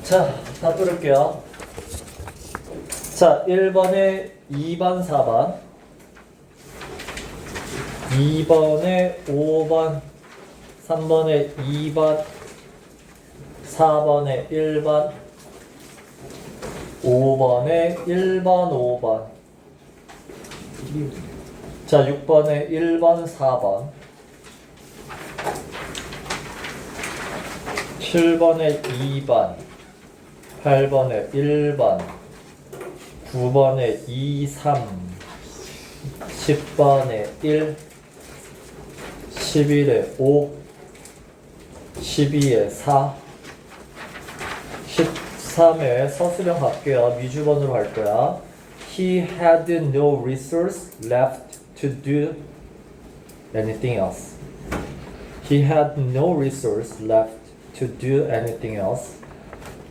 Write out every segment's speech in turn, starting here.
자, 다 뚫을게요. 자, 1번에 2번, 4번, 2번에 5번, 3번에 2번, 4번에 1번, 5번에 1번, 5번. 자, 6번에 1번, 4번. 7번에 2번, 8번에 1번, 9번에 2, 3, 10번에 1, 11에 5, 12에 4, 13에 서술형 갈게요. 미주번으로 갈 거야. He had no resource left to do anything else. He had no resource left to do anything else.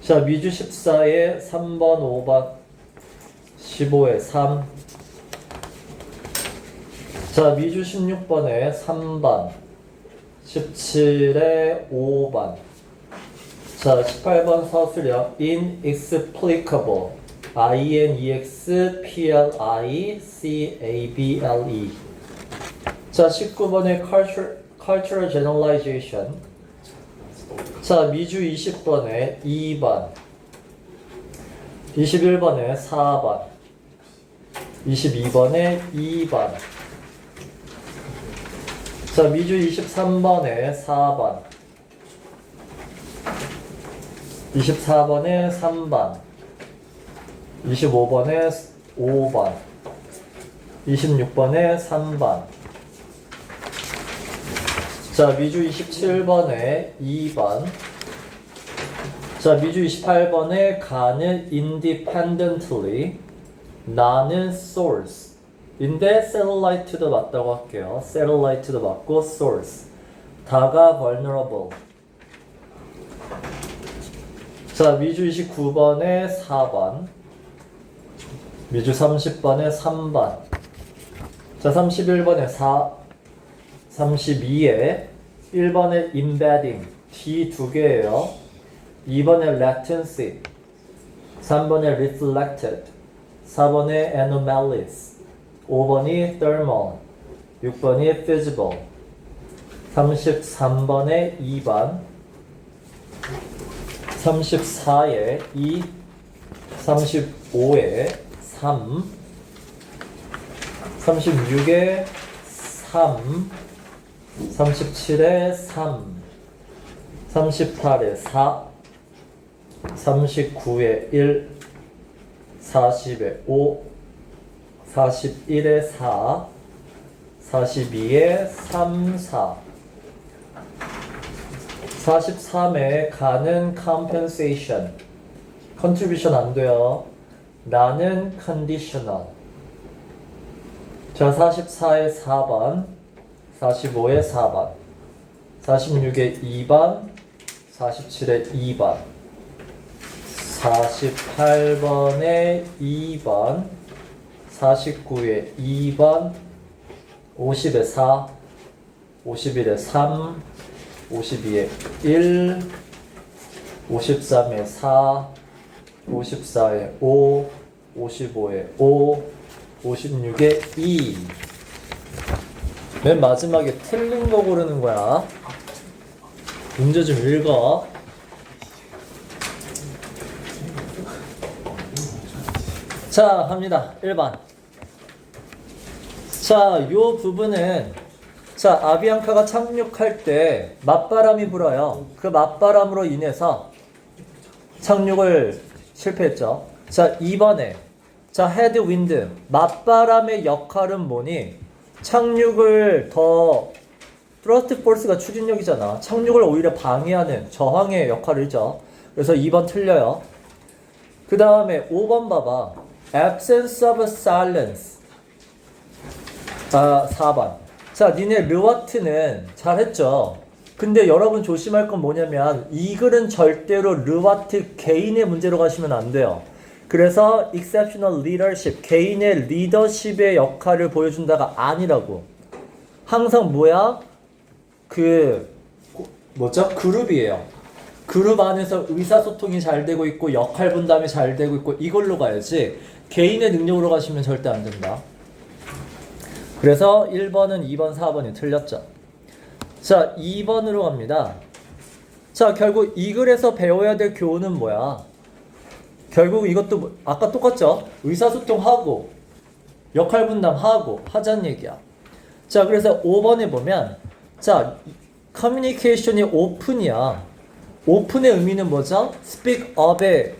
자, 미주 14에 3번, 5번, 15에 3. 자, 미주 16번에 3번, 17에 5번. 자, 18번 서술형 inexplicable. inexplicable. 자, 19번에 cultural generalization. 자, 미주 20번에 2번, 21번에 4번, 22번에 2번. 자, 미주 23번에 4번, 24번에 3번, 25번에 5번, 26번에 3번. 자, 미주 27번에 2번. 자, 미주 28번에 가는 independently, 나는 source. 인데 satellite도 맞다고 할게요. satellite도 맞고 source. 다가 vulnerable. 자, 미주 29번에 4번. 미주 30번에 3번. 자, 31번에 4. 32에 1번에 embedding, D 두 개예요. 2번에 latency, 3번에 reflected, 4번에 anomalies, 5번이 thermal, 6번이 feasible. 33번에 2번, 34에 2, 35에 3, 36에 3, 37에 3, 38에 4, 39에 1, 40에 5, 41에 4, 42에 3, 4, 43에 가는 compensation, contribution 안 돼요. 나는 conditional. 자, 44에 4번, 45에 4번, 46에 2번, 47에 2번, 48번에 2번, 49에 2번, 50에 4, 51에 3, 52에 1, 53에 4, 54에 5, 55에 5, 56에 2. 맨 마지막에 틀린 거 고르는 거야. 문제 좀 읽어. 자, 갑니다. 1번. 자, 요 부분은, 자, 아비앙카가 착륙할 때 맞바람이 불어요. 그 맞바람으로 인해서 착륙을 실패했죠. 자, 2번에, 자, 헤드윈드. 맞바람의 역할은 뭐니? 착륙을 더 트러스트 포스가 추진력이잖아. 착륙을 오히려 방해하는 저항의 역할을 하죠. 그래서 2번 틀려요. 그 다음에 5번 봐봐. absence of silence. 4번. 자, 니네 르와트는 잘했죠. 근데 여러분 조심할 건 뭐냐면 이 글은 절대로 르와트 개인의 문제로 가시면 안 돼요. 그래서 exceptional leadership, 개인의 리더십의 역할을 보여준다가 아니라고. 항상 뭐야? 뭐죠? 그룹이에요. 그룹 안에서 의사소통이 잘 되고 있고 역할 분담이 잘 되고 있고 이걸로 가야지 개인의 능력으로 가시면 절대 안 된다. 그래서 1번은 2번, 4번이 틀렸죠. 자, 2번으로 갑니다. 자, 결국 이 글에서 배워야 될 교훈은 뭐야? 결국 이것도 아까 똑같죠? 의사소통하고 역할 분담하고 하자는 얘기야. 자, 그래서 5번에 보면 자, 커뮤니케이션이 오픈이야. 오픈의 의미는 뭐죠? speak up의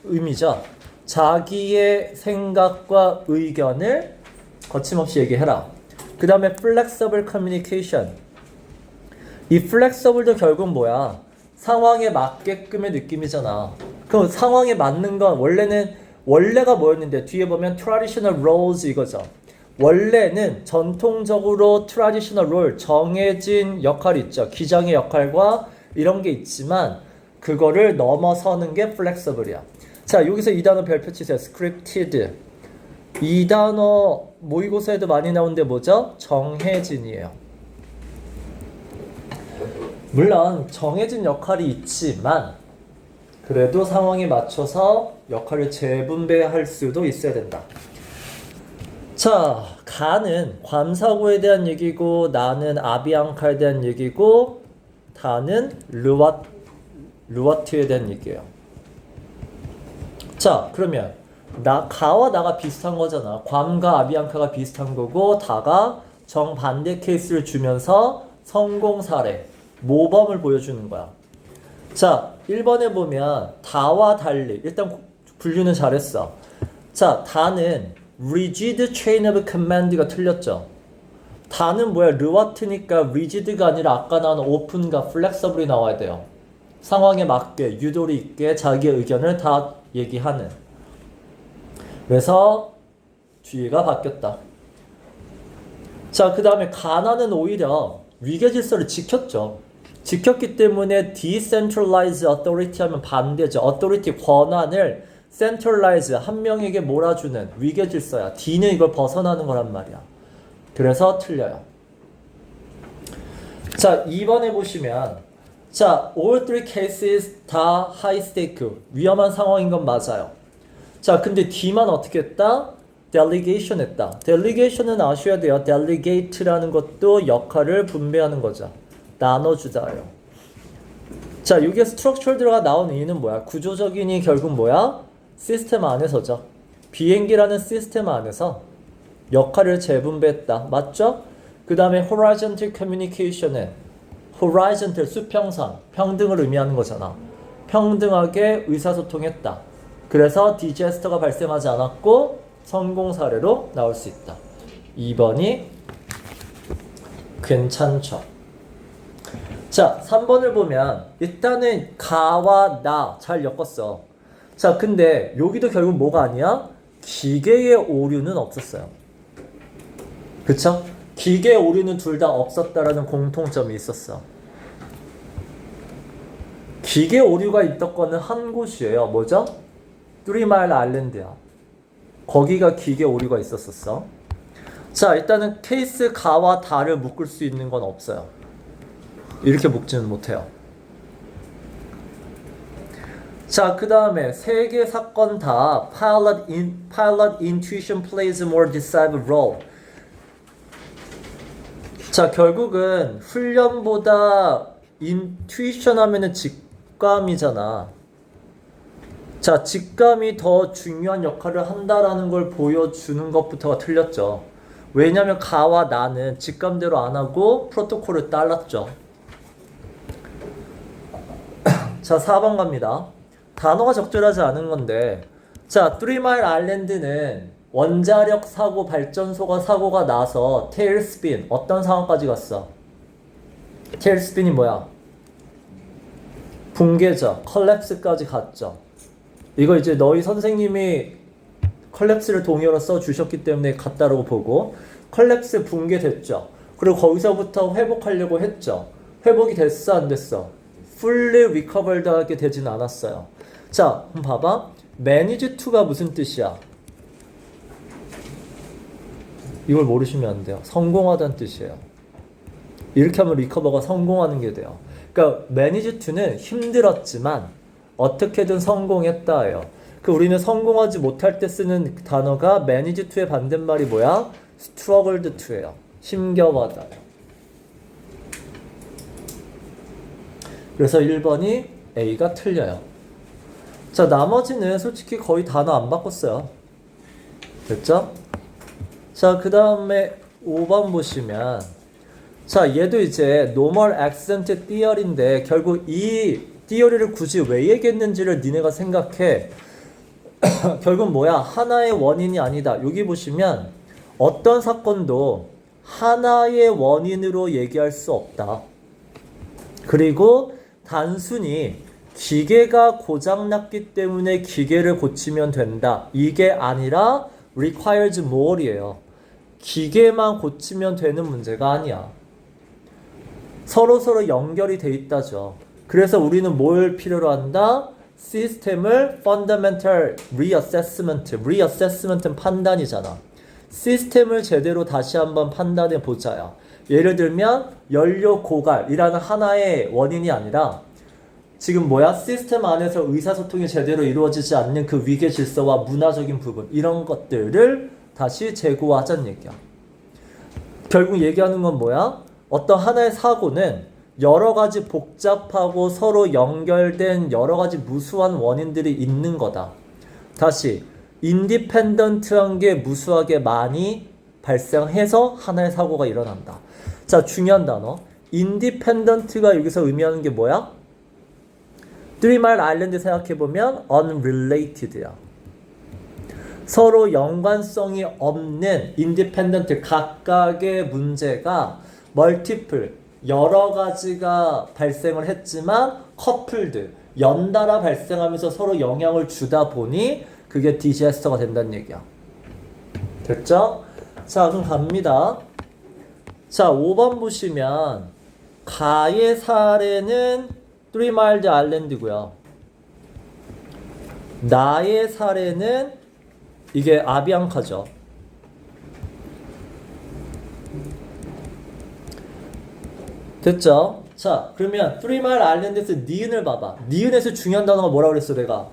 의미죠. 자기의 생각과 의견을 거침없이 얘기해라. 그 다음에 flexible communication. 이 flexible도 결국 뭐야? 상황에 맞게끔의 느낌이잖아. 그럼 상황에 맞는 건 원래가 뭐였는데 뒤에 보면 traditional roles 이거죠. 원래는 전통적으로 traditional role 정해진 역할이 있죠. 기장의 역할과 이런 게 있지만 그거를 넘어서는 게 flexible이야. 자, 여기서 이 단어 별표 치세요. scripted. 이 단어 모의고사에도 많이 나오는데 뭐죠? 정해진이에요. 물론 정해진 역할이 있지만 그래도 상황에 맞춰서 역할을 재분배할 수도 있어야 된다. 자, 가는 괌사고에 대한 얘기고 나는 아비앙카에 대한 얘기고 다는 르와트에 대한 얘기예요. 자, 그러면 가와 나가 비슷한 거잖아. 괌과 아비앙카가 비슷한 거고 다가 정반대 케이스를 주면서 성공 사례, 모범을 보여주는 거야. 자, 1번에 보면 다와 달리 일단 분류는 잘했어. 자, 다는 rigid chain of command가 틀렸죠. 다는 뭐야? 르와트니까 rigid가 아니라 아까 나온 open과 flexible이 나와야 돼요. 상황에 맞게 유도리 있게 자기의 의견을 다 얘기하는. 그래서 뒤가 바뀌었다. 자, 그 다음에 가나는 오히려 위계 질서를 지켰죠. 지켰기 때문에 decentralized authority 하면 반대죠. authority 권한을 centralize 한 명에게 몰아주는 위계 질서야. D는 이걸 벗어나는 거란 말이야. 그래서 틀려요. 자, 2번에 보시면 자, all three cases 다 high stake 위험한 상황인 건 맞아요. 자, 근데 D만 어떻게 했다? delegation 했다. delegation은 아셔야 돼요. delegate라는 것도 역할을 분배하는 거죠. 나눠주다요. 자, 여기에 structured가 나온 이유는 뭐야? 구조적인이 결국 뭐야? 시스템 안에서죠. 비행기라는 시스템 안에서 역할을 재분배했다. 맞죠? 그 다음에 horizontal communication은 horizontal 수평상 평등을 의미하는 거잖아. 평등하게 의사소통했다. 그래서 디제스터가 발생하지 않았고 성공 사례로 나올 수 있다. 2번이 괜찮죠. 자, 3번을 보면 일단은 가와 나 잘 엮었어. 자, 근데 여기도 결국 뭐가 아니야? 기계의 오류는 없었어요. 그쵸? 기계의 오류는 둘 다 없었다라는 공통점이 있었어. 기계 오류가 있던 거는 한 곳이에요. 뭐죠? 3마일 아일랜드야. 거기가 기계 오류가 있었었어. 자, 일단은 케이스 가와 다를 묶을 수 있는 건 없어요. 이렇게 묶지는 못해요. 자, 그 다음에 세 개 사건 다 pilot intuition plays a more decisive role. 자, 결국은 훈련보다 intuition 하면은 직감이잖아. 자, 직감이 더 중요한 역할을 한다라는 걸 보여주는 것부터가 틀렸죠. 왜냐면 가와 나는 직감대로 안 하고 프로토콜을 따랐죠. 자, 4번 갑니다. 단어가 적절하지 않은 건데, 자, 3마일 아일랜드는 원자력 사고 발전소가 사고가 나서 테일스핀 어떤 상황까지 갔어? 테일스핀이 뭐야? 붕괴죠. 컬랩스까지 갔죠. 이거 이제 너희 선생님이 컬랩스를 동의어로 써주셨기 때문에 갔다라고 보고 컬랩스 붕괴됐죠. 그리고 거기서부터 회복하려고 했죠. 회복이 됐어 안 됐어? fully recovered 하게 되진 않았어요. 자, 그럼 봐봐. manage to가 무슨 뜻이야? 이걸 모르시면 안 돼요. 성공하다는 뜻이에요. 이렇게 하면 리커버가 성공하는 게 돼요. 그러니까 manage to는 힘들었지만 어떻게든 성공했다예요. 그 우리는 성공하지 못할 때 쓰는 단어가 manage to의 반대말이 뭐야? struggled to예요. 힘겨워하다요. 그래서 1번이 A가 틀려요. 자, 나머지는 솔직히 거의 단어 안 바꿨어요. 됐죠? 자, 그 다음에 5번 보시면, 자, 얘도 이제 normal accent theory인데 결국 이 theory를 굳이 왜 얘기했는지를 니네가 생각해. 결국 뭐야? 하나의 원인이 아니다. 여기 보시면 어떤 사건도 하나의 원인으로 얘기할 수 없다. 그리고 단순히 기계가 고장났기 때문에 기계를 고치면 된다. 이게 아니라 requires more이에요. 기계만 고치면 되는 문제가 아니야. 서로 연결이 돼 있다죠. 그래서 우리는 뭘 필요로 한다? 시스템을 fundamental reassessment는 판단이잖아. 시스템을 제대로 다시 한번 판단해 보자요. 예를 들면 연료 고갈이라는 하나의 원인이 아니라 지금 뭐야? 시스템 안에서 의사소통이 제대로 이루어지지 않는 그 위계 질서와 문화적인 부분, 이런 것들을 다시 재고하자는 얘기야. 결국 얘기하는 건 뭐야? 어떤 하나의 사고는 여러 가지 복잡하고 서로 연결된 여러 가지 무수한 원인들이 있는 거다. 다시 인디펜던트한 게 무수하게 많이 발생해서 하나의 사고가 일어난다. 자, 중요한 단어. 인디펜던트가 여기서 의미하는 게 뭐야? 3마일 아일랜드 생각해보면 unrelated야. 서로 연관성이 없는 인디펜던트, 각각의 문제가 멀티플, 여러 가지가 발생을 했지만 커플드, 연달아 발생하면서 서로 영향을 주다 보니 그게 디자스터가 된다는 얘기야. 됐죠? 자, 그럼 갑니다. 자, 5번 보시면 가의 사례는 3마일드 아일랜드고요. 나의 사례는 이게 아비앙카죠. 됐죠? 자, 그러면 3마일 아일랜드에서 니은을 봐봐. 니은에서 중요한 단어가 뭐라고 그랬어 내가?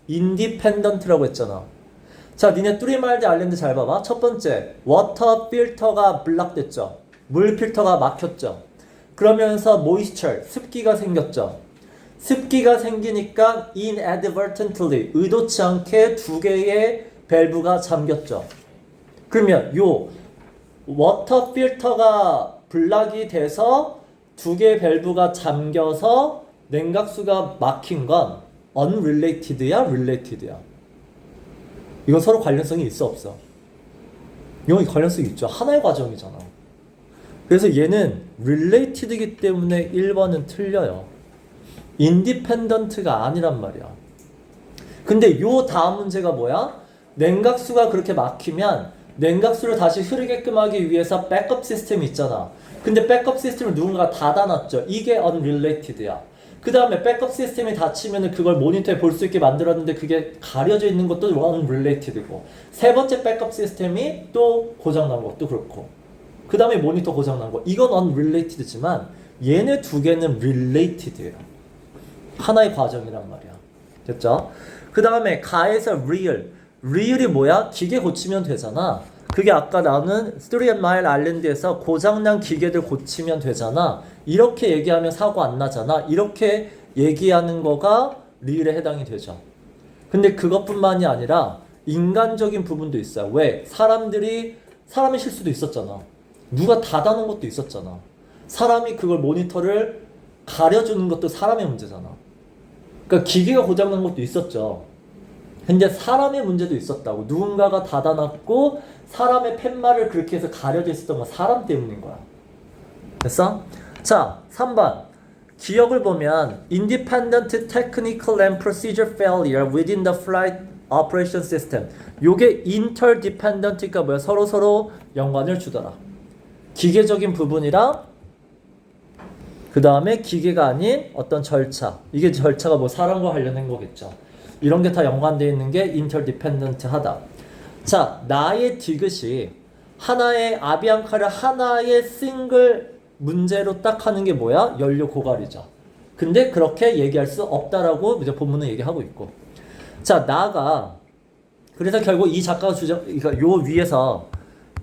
인디펜던트라고 했잖아. 자, 니네 3마일드 아일랜드 잘 봐봐. 첫 번째, 워터 필터가 블락됐죠. 물 필터가 막혔죠. 그러면서 moisture, 습기가 생겼죠. 습기가 생기니까 inadvertently, 의도치 않게 두 개의 밸브가 잠겼죠. 그러면 요 워터 필터가 블락이 돼서 두 개의 밸브가 잠겨서 냉각수가 막힌 건 unrelated야, related야? 이건 서로 관련성이 있어, 없어? 이건 관련성이 있죠. 하나의 과정이잖아. 그래서 얘는 related이기 때문에 1번은 틀려요. independent가 아니란 말이야. 근데 요 다음 문제가 뭐야? 냉각수가 그렇게 막히면 냉각수를 다시 흐르게끔 하기 위해서 백업 시스템이 있잖아. 근데 백업 시스템을 누군가가 닫아놨죠. 이게 unrelated야. 그 다음에 백업 시스템이 닫히면 그걸 모니터에 볼 수 있게 만들었는데 그게 가려져 있는 것도 unrelated고, 세 번째 백업 시스템이 또 고장난 것도 그렇고, 그 다음에 모니터 고장난 거, 이건 unrelated지만 얘네 두 개는 related예요. 하나의 과정이란 말이야. 됐죠? 그 다음에 가에서 real이 뭐야? 기계 고치면 되잖아. 그게 아까 나오는 3마일 아일랜드에서 고장난 기계들 고치면 되잖아. 이렇게 얘기하면 사고 안 나잖아. 이렇게 얘기하는 거가 real에 해당이 되죠. 근데 그것뿐만이 아니라 인간적인 부분도 있어요. 왜? 사람의 실수도 있었잖아. 누가 닫아놓은 것도 있었잖아. 사람이 그걸 모니터를 가려주는 것도 사람의 문제잖아. 그러니까 기계가 고장난 것도 있었죠. 근데 사람의 문제도 있었다고. 누군가가 닫아놨고 사람의 팻말을 그렇게 해서 가려져 있었던 건 사람 때문인 거야. 됐어? 자, 3번. 기억을 보면 Independent Technical and Procedure Failure within the Flight Operation System. 요게 Interdependent가 뭐야? 서로 연관을 주더라. 기계적인 부분이랑 그 다음에 기계가 아닌 어떤 절차. 이게 절차가 뭐 사람과 관련된 거겠죠. 이런 게 다 연관되어 있는 게 interdependent 하다. 자, 나의 디귿이 하나의 아비앙카를 하나의 싱글 문제로 딱 하는 게 뭐야? 연료 고갈이죠. 근데 그렇게 얘기할 수 없다라고 이제 본문은 얘기하고 있고. 자, 나가 그래서 결국 이 작가가 주장, 그러니까 요 위에서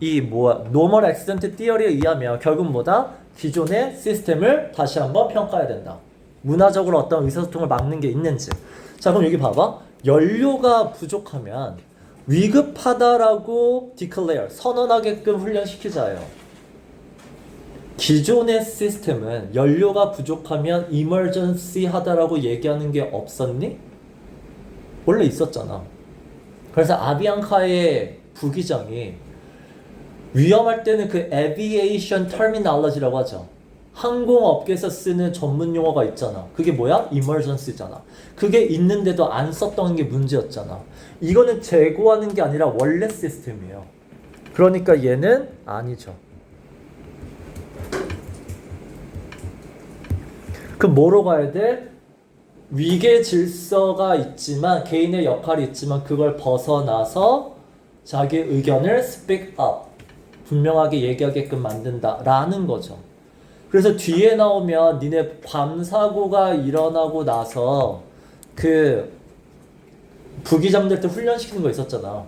이 노멀 액센트 티어리에 의하면 결국 뭐다? 기존의 시스템을 다시 한번 평가해야 된다. 문화적으로 어떤 의사소통을 막는 게 있는지. 자, 그럼 여기 봐봐. 연료가 부족하면 위급하다라고 declare, 선언하게끔 훈련시키자예요. 기존의 시스템은 연료가 부족하면 emergency 하다라고 얘기하는 게 없었니? 원래 있었잖아. 그래서 아비앙카의 부기장이 위험할 때는 그 aviation terminology라고 하죠. 항공업계에서 쓰는 전문 용어가 있잖아. 그게 뭐야? emergency잖아. 그게 있는데도 안 썼던 게 문제였잖아. 이거는 재고하는 게 아니라 원래 시스템이에요. 그러니까 얘는 아니죠. 그럼 뭐로 가야 돼? 위계 질서가 있지만 개인의 역할이 있지만 그걸 벗어나서 자기 의견을 speak up 분명하게 얘기하게끔 만든다라는 거죠. 그래서 뒤에 나오면 니네 밤 사고가 일어나고 나서 그 부기장들한테 훈련시키는 거 있었잖아.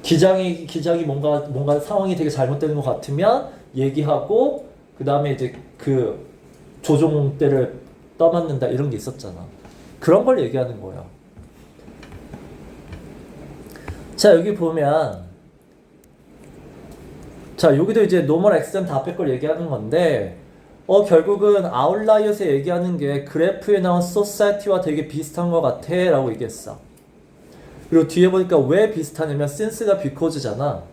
기장이 뭔가 상황이 되게 잘못되는 것 같으면 얘기하고 그 다음에 이제 그 조종대를 떠맡는다 이런 게 있었잖아. 그런 걸 얘기하는 거예요. 자, 여기 보면 자, 여기도 이제 노멀 액센트 앞에 걸 얘기하는 건데 결국은 아웃라이어에서 얘기하는 게 그래프에 나온 society와 되게 비슷한 것 같아 라고 얘기했어. 그리고 뒤에 보니까 왜 비슷하냐면 since가 because잖아.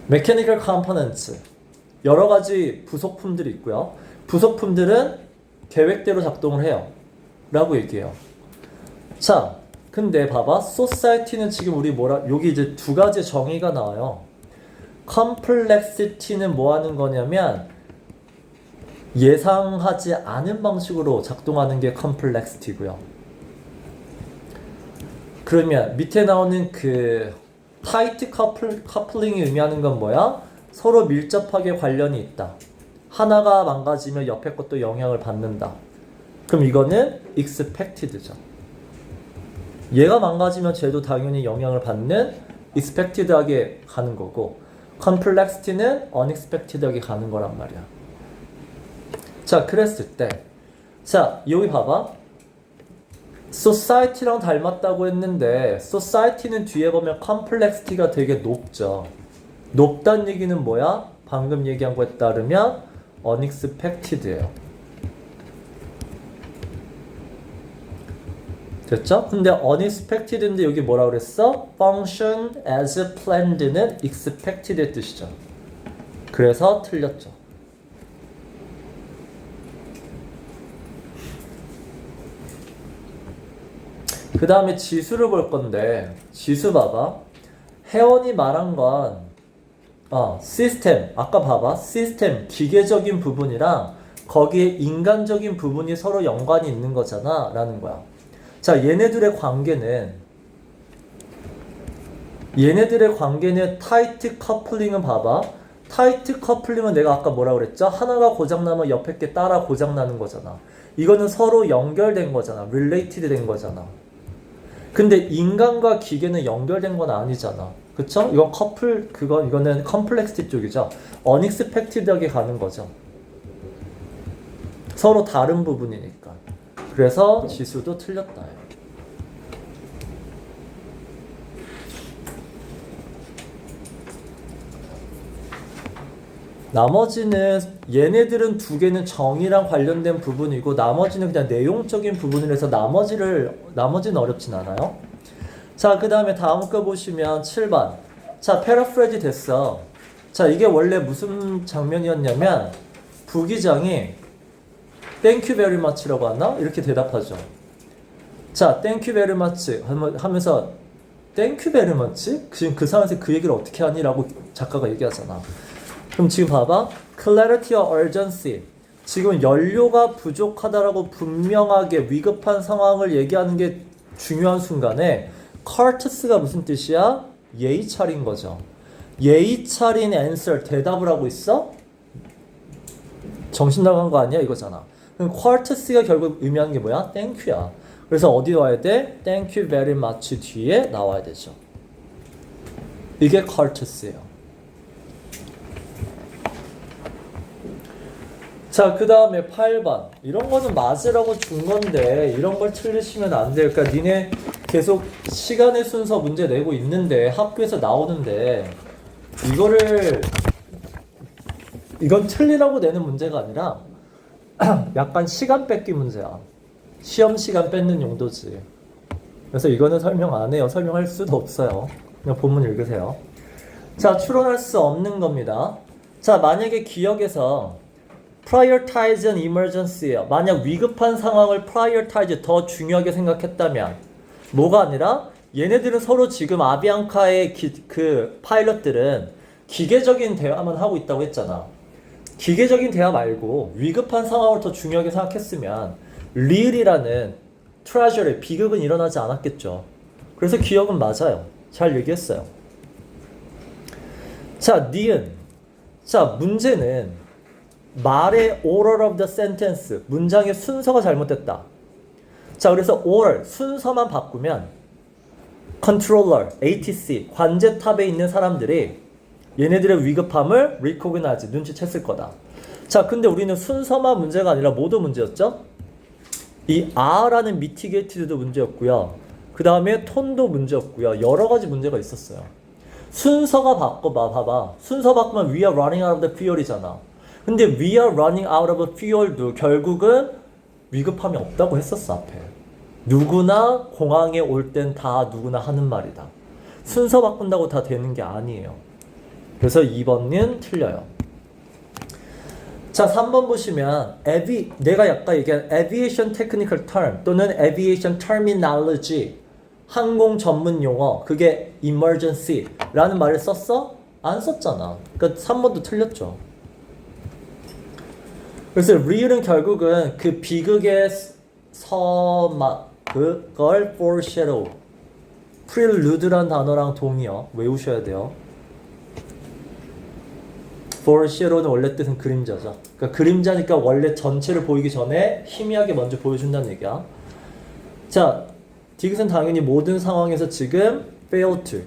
mechanical components 여러 가지 부속품들이 있고요. 부속품들은 계획대로 작동을 해요 라고 얘기해요. 자, 근데 봐봐. society는 지금 우리 여기 이제 두 가지 정의가 나와요. complexity는 뭐 하는 거냐면 예상하지 않은 방식으로 작동하는 게 complexity고요. 그러면 밑에 나오는 그 tight coupling이 의미하는 건 뭐야? 서로 밀접하게 관련이 있다. 하나가 망가지면 옆에 것도 영향을 받는다. 그럼 이거는 expected죠. 얘가 망가지면 쟤도 당연히 영향을 받는 expected하게 가는 거고 complexity는 unexpected하게 가는 거란 말이야. 자, 그랬을 때 자, 여기 봐봐. society랑 닮았다고 했는데 society는 뒤에 보면 complexity가 되게 높죠. 높다는 얘기는 뭐야? 방금 얘기한 거에 따르면 unexpected예요. 됐죠? 근데 unexpected인데 여기 뭐라 그랬어? function as planned는 expected의 뜻이죠. 그래서 틀렸죠. 그 다음에 지수를 볼 건데 지수 봐봐. 혜원이 말한 건 시스템 아까 봐봐. 시스템 기계적인 부분이랑 거기에 인간적인 부분이 서로 연관이 있는 거잖아 라는 거야. 자, 얘네들의 관계는 타이트 커플링은 봐봐. 타이트 커플링은 내가 아까 뭐라 그랬죠? 하나가 고장나면 옆에 게 따라 고장나는 거잖아. 이거는 서로 연결된 거잖아. related 된 거잖아. 근데 인간과 기계는 연결된 건 아니잖아. 그쵸? 이거는 컴플렉시티 쪽이죠. unexpected하게 가는 거죠. 서로 다른 부분이니까. 그래서 지수도 틀렸다. 나머지는 얘네들은 두 개는 정의랑 관련된 부분이고 나머지는 그냥 내용적인 부분이라서 나머지는 어렵진 않아요. 자, 그 다음에 다음 거 보시면 7번. 자, 패러프레이즈 됐어. 자, 이게 원래 무슨 장면이었냐면 부기장이 Thank you very much라고 하나? 이렇게 대답하죠. 자, Thank you very much 하면서 Thank you very much? 지금 그 상황에서 그 얘기를 어떻게 하니? 라고 작가가 얘기하잖아. 그럼 지금 봐봐. Clarity or urgency. 지금 연료가 부족하다라고 분명하게 위급한 상황을 얘기하는 게 중요한 순간에 courteous가 무슨 뜻이야? 예의 차린 거죠. 예의 차린 answer, 대답을 하고 있어? 정신 나간 거 아니야? 이거잖아. 그럼 courtesy가 결국 의미하는 게 뭐야? thank you야. 그래서 어디 와야 돼? thank you very much 뒤에 나와야 되죠. 이게 courtesy예요. 자, 그 다음에 8번. 이런 거는 맞으라고 준 건데 이런 걸 틀리시면 안 돼요. 그러니까 니네 계속 시간의 순서 문제 내고 있는데 학교에서 나오는데 이건 틀리라고 내는 문제가 아니라 약간 시간 뺏기 문제야. 시험 시간 뺏는 용도지. 그래서 이거는 설명 안 해요. 설명할 수도 없어요. 그냥 본문 읽으세요. 자, 추론할 수 없는 겁니다. 자, 만약에 기억에서 prioritize an emergency예요. 만약 위급한 상황을 prioritize 더 중요하게 생각했다면 뭐가 아니라 얘네들은 서로 지금 아비앙카의 그 파일럿들은 기계적인 대화만 하고 있다고 했잖아. 기계적인 대화 말고 위급한 상황을 더 중요하게 생각했으면 real이라는 트레저리 비극은 일어나지 않았겠죠. 그래서 기억은 맞아요. 잘 얘기했어요. 자, 니은. 자, 문제는 말의 order of the sentence, 문장의 순서가 잘못됐다. 자, 그래서 order, 순서만 바꾸면 controller, ATC, 관제탑에 있는 사람들이 얘네들의 위급함을 recognize, 눈치챘을 거다. 자, 근데 우리는 순서만 문제가 아니라 뭐도 문제였죠? 이 R라는 mitigated도 문제였고요. 그 다음에 톤도 문제였고요. 여러 가지 문제가 있었어요. 순서가 바꿔봐, 봐봐. 순서 바꾸면 we are running out of the fuel이잖아. 근데 we are running out of fuel도 결국은 위급함이 없다고 했었어, 앞에. 누구나 공항에 올 땐 다 누구나 하는 말이다. 순서 바꾼다고 다 되는 게 아니에요. 그래서 2번은 틀려요. 자, 3번 보시면 내가 약간 얘기한 aviation technical term 또는 aviation terminology, 항공 전문 용어, 그게 emergency라는 말을 썼어? 안 썼잖아. 그러니까 3번도 틀렸죠. 그래서 real은 결국은 그 비극의 그걸 foreshadow, prelude란 단어랑 동의어 외우셔야 돼요. foreshadow는 원래 뜻은 그림자죠. 그러니까 그림자니까 원래 전체를 보이기 전에 희미하게 먼저 보여준다는 얘기야. 자, 디귿은 당연히 모든 상황에서 지금 fail to.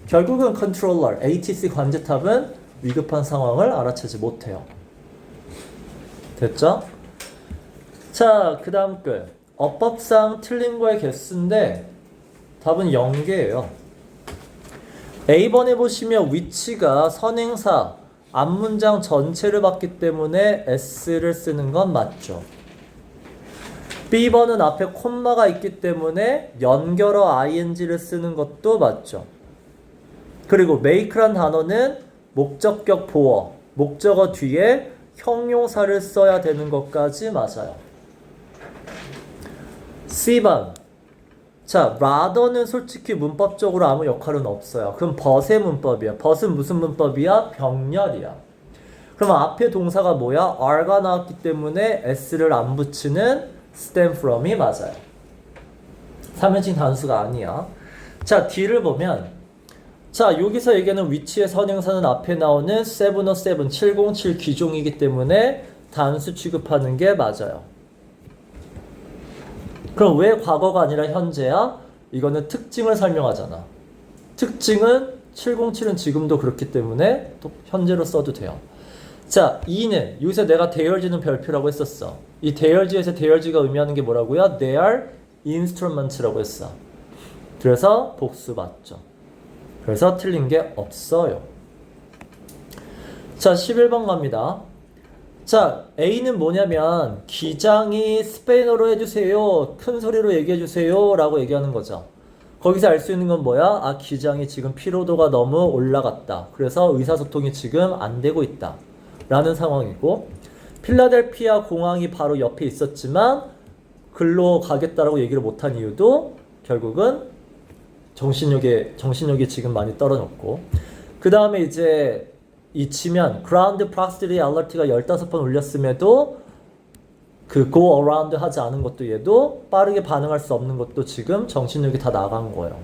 결국은 controller, ATC 관제탑은 위급한 상황을 알아채지 못해요. 됐죠? 자, 그 다음 글. 어법상 틀린 거의 개수인데 답은 0개예요. A번에 보시면 위치가 선행사, 앞문장 전체를 봤기 때문에 S를 쓰는 건 맞죠. B번은 앞에 콤마가 있기 때문에 연결어 ing를 쓰는 것도 맞죠. 그리고 make란 단어는 목적격 보어, 목적어 뒤에 형용사를 써야 되는 것까지 맞아요. C번. 자, rather는 솔직히 문법적으로 아무 역할은 없어요. 그럼 but의 문법이야. but은 무슨 문법이야? 병렬이야. 그럼 앞에 동사가 뭐야? are가 나왔기 때문에 s를 안 붙이는 stem from이 맞아요. 3인칭 단수가 아니야. 자, D를 보면 자, 여기서 얘기하는 위치의 선행사는 앞에 나오는 707, 707 기종이기 때문에 단수 취급하는 게 맞아요. 그럼 왜 과거가 아니라 현재야? 이거는 특징을 설명하잖아. 특징은 707은 지금도 그렇기 때문에 또 현재로 써도 돼요. 자, 2는 여기서 내가 대열지는 별표라고 했었어. 이 대열지에서 대열지가 의미하는 게 뭐라고요? They are instruments라고 했어. 그래서 복수 맞죠. 그래서 틀린 게 없어요. 자, 11번 갑니다. 자, A는 뭐냐면 기장이 스페인어로 해주세요, 큰 소리로 얘기해주세요 라고 얘기하는 거죠. 거기서 알 수 있는 건 뭐야? 아, 기장이 지금 피로도가 너무 올라갔다. 그래서 의사소통이 지금 안 되고 있다 라는 상황이고, 필라델피아 공항이 바로 옆에 있었지만 글로 가겠다라고 얘기를 못한 이유도 결국은 정신력이 지금 많이 떨어졌고, 그 다음에 이제 이 지면 ground proximity alert가 15번 울렸음에도 그 go around 하지 않은 것도 얘도 빠르게 반응할 수 없는 것도 지금 정신력이 다 나간 거예요.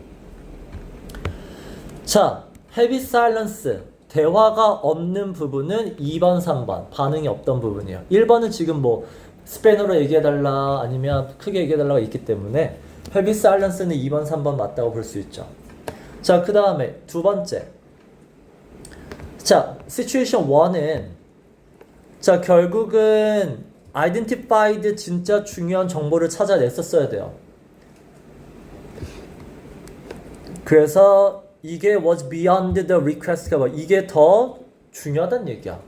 자, heavy silence, 대화가 없는 부분은 2번, 3번 반응이 없던 부분이에요. 1번은 지금 뭐 스페인어로 얘기해달라 아니면 크게 얘기해달라가 있기 때문에 heavy silence는 2번, 3번 맞다고 볼 수 있죠. 자, 그 다음에 두 번째. 자, situation 1은 자, 결국은 identified 진짜 중요한 정보를 찾아냈었어야 돼요. 그래서 이게 was beyond the request가 뭐 이게 더 중요하다는 얘기야.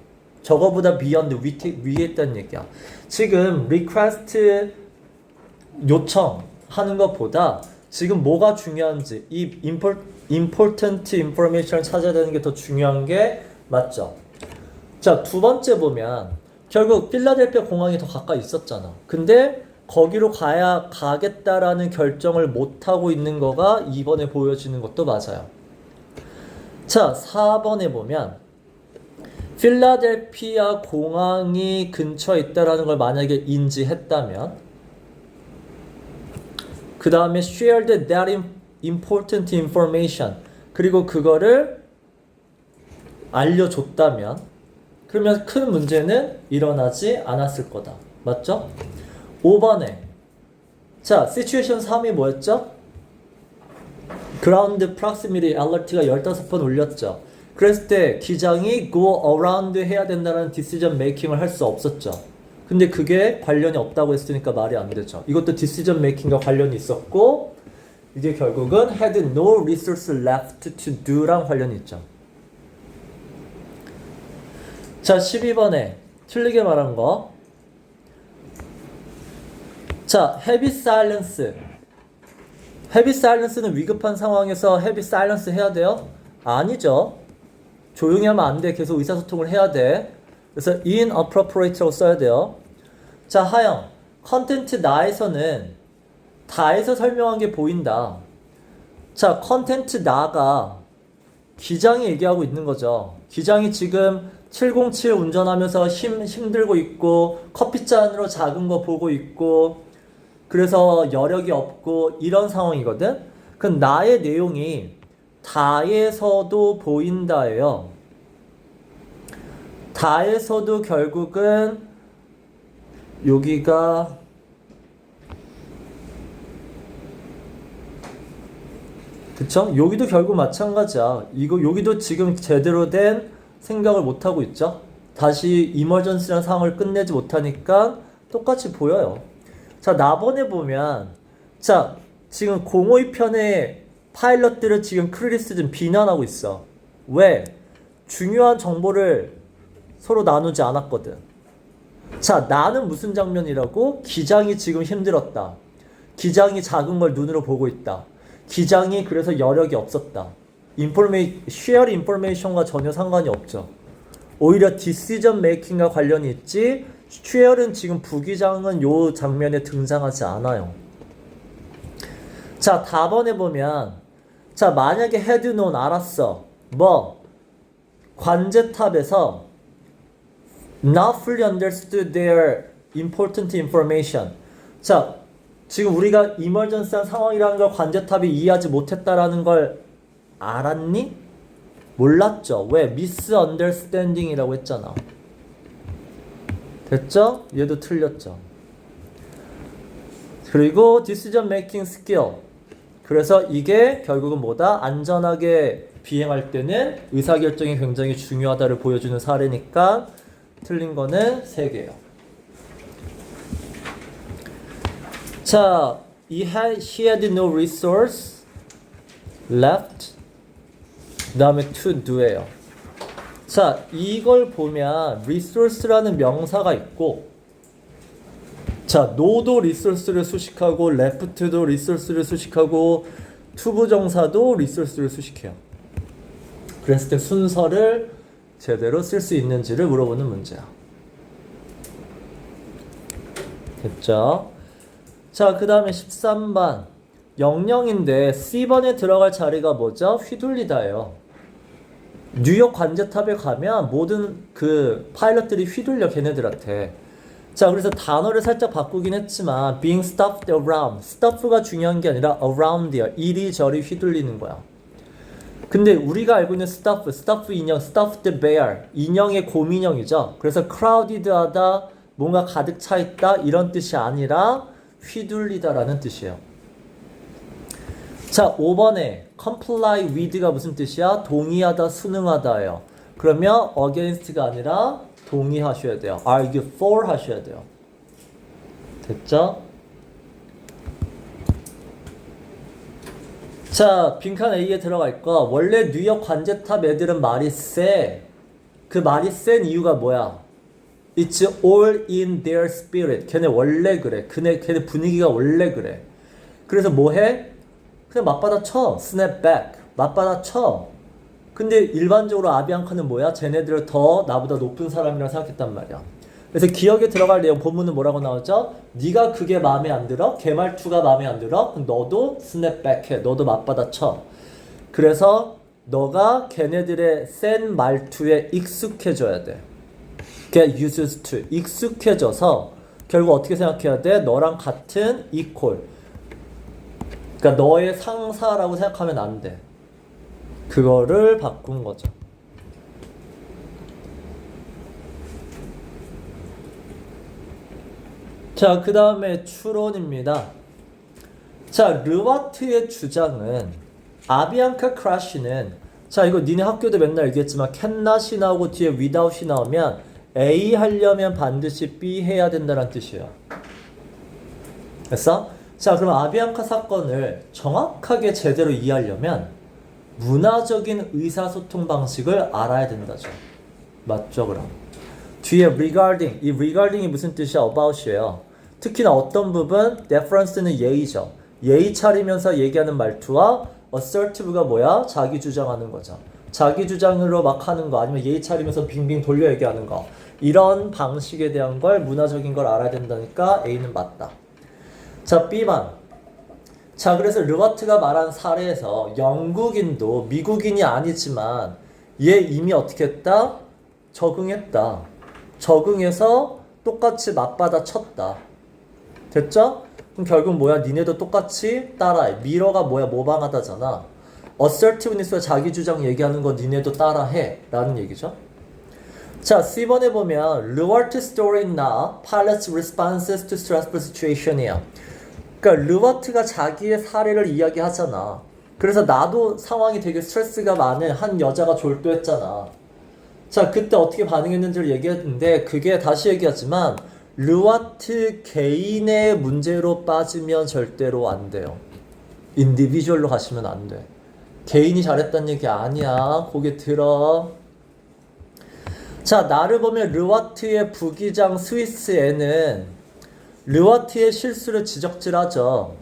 저거보다 beyond 위에 있다는 얘기야. 지금 request 요청하는 것보다 지금 뭐가 중요한지 이 important information을 찾아야 되는 게 더 중요한 게 맞죠. 자, 두 번째 보면 결국 필라델피아 공항이 더 가까이 있었잖아. 근데 거기로 가겠다라는 결정을 못하고 있는 거가 2번에 보여지는 것도 맞아요. 자, 4번에 보면 필라델피아 공항이 근처에 있다라는 걸 만약에 인지했다면 그 다음에 shared that important information 그리고 그거를 알려줬다면 그러면 큰 문제는 일어나지 않았을 거다. 맞죠? 5번에 자, situation 3이 뭐였죠? ground proximity alert가 15번 울렸죠. 그랬을 때 기장이 go around 해야 된다는 decision making을 할 수 없었죠. 근데 그게 관련이 없다고 했으니까 말이 안 되죠. 이것도 decision making과 관련이 있었고 이게 결국은 had no resource left to do랑 관련이 있죠. 자, 12번에 틀리게 말한 거. 자, heavy silence. heavy silence는 위급한 상황에서 heavy silence 해야 돼요? 아니죠. 조용히 하면 안 돼. 계속 의사소통을 해야 돼. 그래서 inappropriate라고 써야 돼요. 자, 하영. 컨텐트 나에서는 다에서 설명한 게 보인다. 자, 컨텐트 나가 기장이 얘기하고 있는 거죠. 기장이 지금 707 운전하면서 힘들고 있고 커피잔으로 작은 거 보고 있고 그래서 여력이 없고 이런 상황이거든. 그럼 나의 내용이 다에서도 보인다예요. 다에서도 결국은 여기가 그쵸? 여기도 결국 마찬가지야. 여기도 지금 제대로 된 생각을 못하고 있죠. 다시 이머전시라는 상황을 끝내지 못하니까 똑같이 보여요. 자, 나번에 보면 자, 지금 052편의 파일럿들을 지금 크리스 좀 비난하고 있어. 왜? 중요한 정보를 서로 나누지 않았거든. 자, 나는 무슨 장면이라고? 기장이 지금 힘들었다. 기장이 작은 걸 눈으로 보고 있다. 기장이 그래서 여력이 없었다. share information과 전혀 상관이 없죠. 오히려 decision making과 관련이 있지 share는 지금 부기장은 요 장면에 등장하지 않아요. 자, 다번에 보면 자, 만약에 had known 알았어. 뭐? 관제탑에서 not fully understood their important information. 자, 지금 우리가 emergency한 상황이라는 걸 관제탑이 이해하지 못했다라는 걸 알았니? 몰랐죠. 왜? misunderstanding이라고 했잖아. 됐죠? 얘도 틀렸죠. 그리고 decision making skill. 그래서 이게 결국은 뭐다? 안전하게 비행할 때는 의사결정이 굉장히 중요하다를 보여주는 사례니까 틀린 거는 3개예요. 자, he had no resource left. 그 다음에 to do예요. 자, 이걸 보면 resource라는 명사가 있고 자, no도 resource를 수식하고 left도 resource를 수식하고 투부정사도 resource를 수식해요. 그랬을 때 순서를 제대로 쓸 수 있는지를 물어보는 문제야. 됐죠? 자, 그 다음에 13번 00인데 C번에 들어갈 자리가 뭐죠? 휘둘리다예요. 뉴욕 관제탑에 가면 모든 그 파일럿들이 휘둘려 걔네들한테. 자, 그래서 단어를 살짝 바꾸긴 했지만 being stuffed around, stuff가 중요한 게 아니라 around이야. 이리저리 휘둘리는 거야. 근데 우리가 알고 있는 stuff 인형, stuffed bear, 인형의 곰인형이죠. 그래서 crowded하다, 뭔가 가득 차 있다 이런 뜻이 아니라 휘둘리다라는 뜻이에요. 자, 5번에 comply with가 무슨 뜻이야? 동의하다, 순응하다예요. 그러면 against가 아니라 동의하셔야 돼요. argue for 하셔야 돼요. 됐죠? 자, 빈칸 A에 들어갈 거. 원래 뉴욕 관제탑 애들은 말이 세. 그 말이 센 이유가 뭐야? It's all in their spirit. 걔네 원래 그래. 걔네 분위기가 원래 그래. 그래서 뭐 해? 그냥 맞받아 쳐. snap back. 맞받아 쳐. 근데 일반적으로 아비앙카는 뭐야? 쟤네들을 더 나보다 높은 사람이라고 생각했단 말이야. 그래서 기억에 들어갈 내용 본문은 뭐라고 나오죠? 네가 그게 마음에 안 들어? 걔 말투가 마음에 안 들어? 너도 snap back 해. 너도 맞받아 쳐. 그래서 너가 걔네들의 센 말투에 익숙해져야 돼. get used to. 익숙해져서 결국 어떻게 생각해야 돼? 너랑 같은 equal. 그러니까 너의 상사라고 생각하면 안 돼. 그거를 바꾼 거죠. 자, 그 다음에 추론입니다. 자, 르와트의 주장은 아비앙카 크라시는 자, 이거 니네 학교도 맨날 얘기했지만 캔낫이 나오고 뒤에 without이 나오면 A 하려면 반드시 B 해야 된다는 뜻이에요. 됐어? 자, 그럼 아비앙카 사건을 정확하게 제대로 이해하려면 문화적인 의사소통 방식을 알아야 된다죠. 맞죠, 그럼? 뒤에 regarding, 이 regarding이 무슨 뜻이야? about이에요. 특히나 어떤 부분? deference는 예의죠. 예의 차리면서 얘기하는 말투와 assertive가 뭐야? 자기 주장하는 거죠. 자기 주장으로 막 하는 거 아니면 예의 차리면서 빙빙 돌려 얘기하는 거 이런 방식에 대한 걸 문화적인 걸 알아야 된다니까 A는 맞다. 자, B번. 자, 그래서 르와트가 말한 사례에서 영국인도 미국인이 아니지만 얘 이미 어떻게 했다? 적응했다. 적응해서 똑같이 맞받아 쳤다. 됐죠? 그럼 결국 뭐야? 니네도 똑같이 따라해. 미러가 뭐야? 모방하다잖아. assertiveness와 자기 주장 얘기하는 거 니네도 따라해 라는 얘기죠. 자, C번에 보면 르와트 스토리나 pilot's responses to stressful situation이야. 그러니까 르와트가 자기의 사례를 이야기하잖아. 그래서 나도 상황이 되게 스트레스가 많은 한 여자가 졸도했잖아. 자, 그때 어떻게 반응했는지를 얘기했는데 그게 다시 얘기하지만 르와트 개인의 문제로 빠지면 절대로 안 돼요. 인디비주얼로 가시면 안 돼. 개인이 잘했다는 얘기 아니야. 고개 들어. 자, 나를 보면 르와트의 부기장 스위스에는 르와트의 실수를 지적질하죠.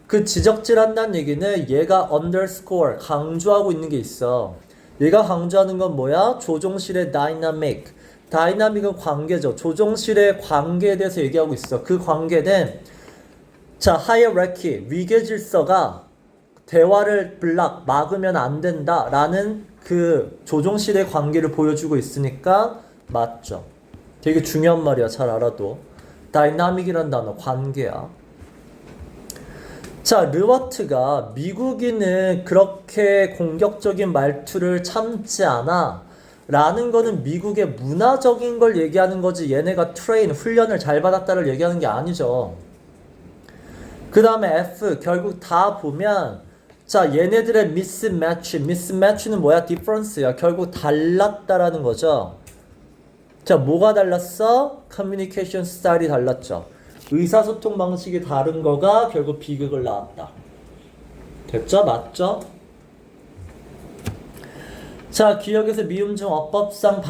그 지적질한다는 얘기는 얘가 underscore 강조하고 있는 게 있어. 얘가 강조하는 건 뭐야? 조종실의 dynamic. 다이나믹은 관계죠. 조종실의 관계에 대해서 얘기하고 있어. 그 관계는 자, hierarchy, 위계 질서가 대화를 막으면 안 된다라는 그 조종실의 관계를 보여주고 있으니까 맞죠. 되게 중요한 말이야. 잘 알아도. 다이나믹이란 단어 관계야. 자, 르와트가 미국인은 그렇게 공격적인 말투를 참지 않아 라는 거는 미국의 문화적인 걸 얘기하는 거지 얘네가 훈련을 잘 받았다를 얘기하는 게 아니죠. 그 다음에 F 결국 다 보면 자, 얘네들의 mismatch는 뭐야? difference야. 결국 달랐다라는 거죠. 자, 뭐가 달랐어? communication style이 달랐죠. 의사소통 방식이 다른 거가 결국 비극을 낳았다. 됐죠? 맞죠? 자, 기억에서 미음 중 어법상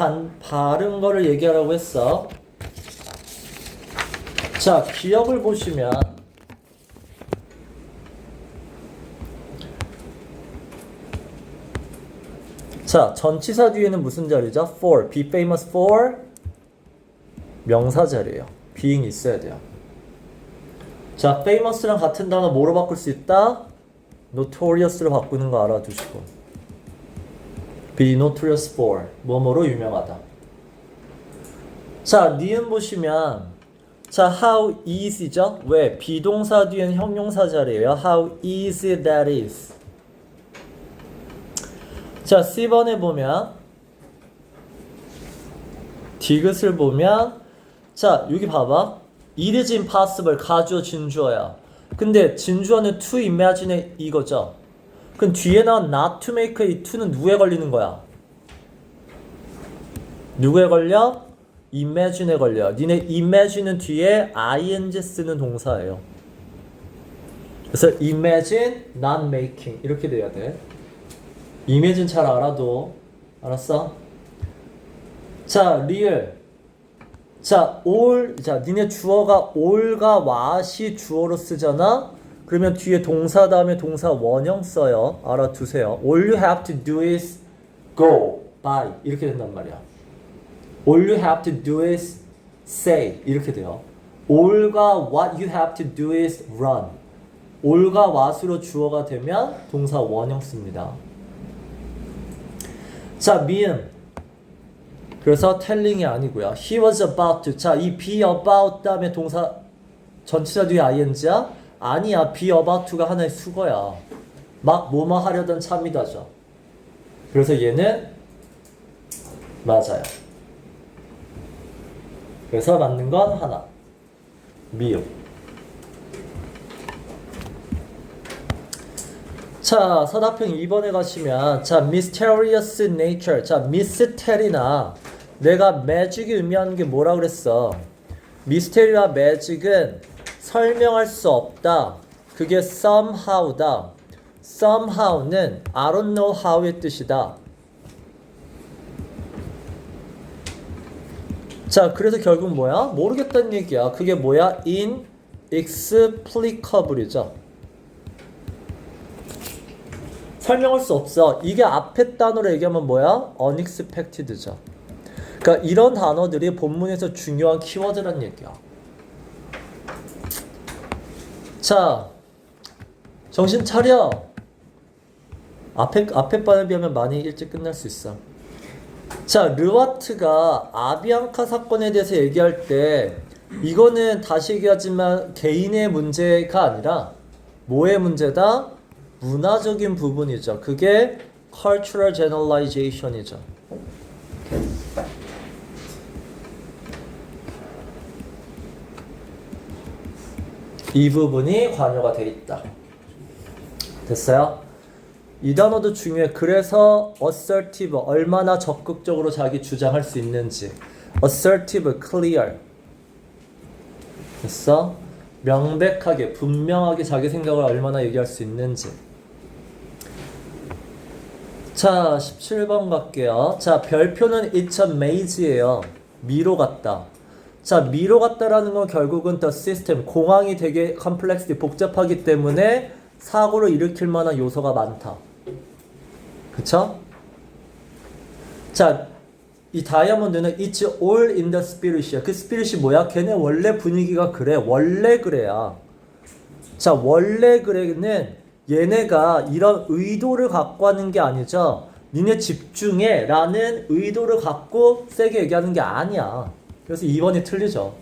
바른 거를 얘기하라고 했어. 자, 기억을 보시면 자, 전치사 뒤에는 무슨 자리죠? for, be famous for 명사 자리예요. being 있어야 돼요. 자, famous랑 같은 단어 뭐로 바꿀 수 있다? notorious로 바꾸는 거 알아두시고 be notorious for 뭐뭐로 유명하다. 자, 니은 보시면 자, how is죠? 왜? 비동사 뒤엔 형용사 자리예요. How easy that is. 자, C번에 보면 디귿을 보면 자, 여기 봐봐. It is impossible. 가주어, 진주어야. 근데 진주어는 to imagine 이거죠. 그럼 뒤에 나온 not to make 이 to는 누구에 걸리는 거야? 누구에 걸려? imagine에 걸려. 니네 imagine은 뒤에 ing 쓰는 동사예요. 그래서 imagine, not making 이렇게 돼야 돼. imagine 잘 알아도 알았어? 자, real. 자, all. 자, 니네 주어가 all과 what이 주어로 쓰잖아? 그러면 뒤에 동사 다음에 동사 원형 써요. 알아두세요. All you have to do is go, buy 이렇게 된단 말이야. All you have to do is say 이렇게 돼요. all과 what you have to do is run. all과 what으로 주어가 되면 동사 원형 씁니다. 자, 미음. 그래서 telling이 아니고요. He was about to. 자, 이 be about 다음에 동사 전치사 뒤에 ing야? 아니야. be about to가 하나의 수거야. 막 뭐뭐 하려던 참이다죠. 그래서 얘는 맞아요. 그래서 맞는 건 하나. 미음. 자, 서답형 2번에 가시면 자, mysterious nature. 자, mystery나 내가 magic이 의미하는 게 뭐라 그랬어? mystery와 magic은 설명할 수 없다. 그게 somehow다. somehow는 I don't know how의 뜻이다. 자, 그래서 결국 뭐야? 모르겠다는 얘기야. 그게 뭐야? inexplicable이죠. 설명할 수 없어. 이게 앞에 단어로 얘기하면 뭐야? unexpected죠. 그러니까 이런 단어들이 본문에서 중요한 키워드란 얘기야. 자, 정신 차려. 앞에 반에 비하면 많이 일찍 끝날 수 있어. 자, 르와트가 아비앙카 사건에 대해서 얘기할 때 이거는 다시 얘기하지만 개인의 문제가 아니라 뭐의 문제다? 문화적인 부분이죠. 그게 cultural generalization이죠. 이 부분이 관여가 돼 있다. 됐어요? 이 단어도 중요해. 그래서 assertive, 얼마나 적극적으로 자기 주장할 수 있는지. assertive, clear. 됐어? 명백하게, 분명하게 자기 생각을 얼마나 얘기할 수 있는지. 자, 17번 갈게요. 자, 별표는 it's a maze예요. 미로 같다. 자, 미로 같다라는 건 결국은 the system, 공항이 되게 컴플렉스, 복잡하기 때문에 사고를 일으킬 만한 요소가 많다. 그쵸? 자, 이 다이아몬드는 it's all in the spirit이야. 그 spirit이 뭐야? 걔네 원래 분위기가 그래. 원래 그래야. 자, 원래 그래는 얘네가 이런 의도를 갖고 하는 게 아니죠. 니네 집중해 라는 의도를 갖고 세게 얘기하는 게 아니야. 그래서 2번이 틀리죠.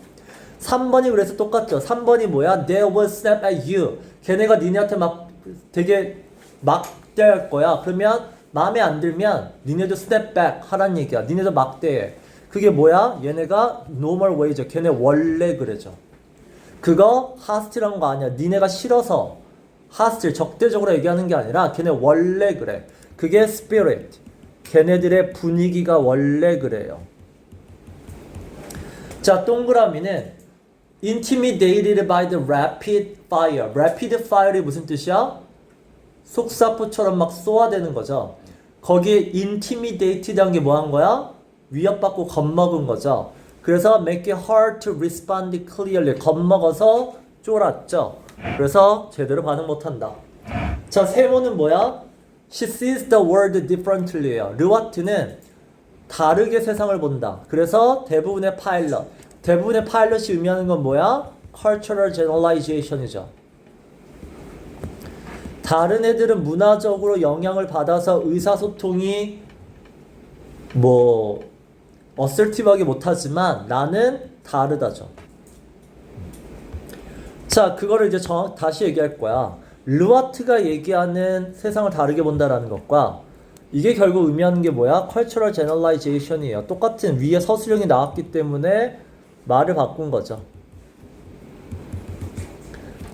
3번이 그래서 똑같죠. 3번이 뭐야? They will snap at you. 걔네가 니네한테 막 되게 막대할 거야. 그러면 마음에 안 들면 니네도 step back 하란 얘기야. 니네도 막대해. 그게 뭐야? 얘네가 normal way죠. 걔네 원래 그래죠. 그거 hostile한 거 아니야. 니네가 싫어서 hostile, 적대적으로 얘기하는 게 아니라 걔네 원래 그래. 그게 spirit. 걔네들의 분위기가 원래 그래요. 자, 동그라미는 intimidated by the rapid fire. rapid fire이 무슨 뜻이야? 속사포처럼 막 쏘아대는 거죠. 거기에 intimidated한 게 뭐 한 거야? 위협받고 겁먹은 거죠. 그래서 make it hard to respond clearly. 겁먹어서 쫄았죠. 그래서 제대로 반응 못한다. 자, 세모는 뭐야? She sees the world differently예요. 르와트는 다르게 세상을 본다. 그래서 대부분의 파일럿이 의미하는 건 뭐야? cultural generalization이죠. 다른 애들은 문화적으로 영향을 받아서 의사소통이 뭐 어설티브하게 못하지만 나는 다르다죠. 자, 그거를 이제 다시 얘기할 거야. 르와트가 얘기하는 세상을 다르게 본다라는 것과 이게 결국 의미하는 게 뭐야? cultural generalization이에요. 똑같은 위에 서술형이 나왔기 때문에 말을 바꾼 거죠.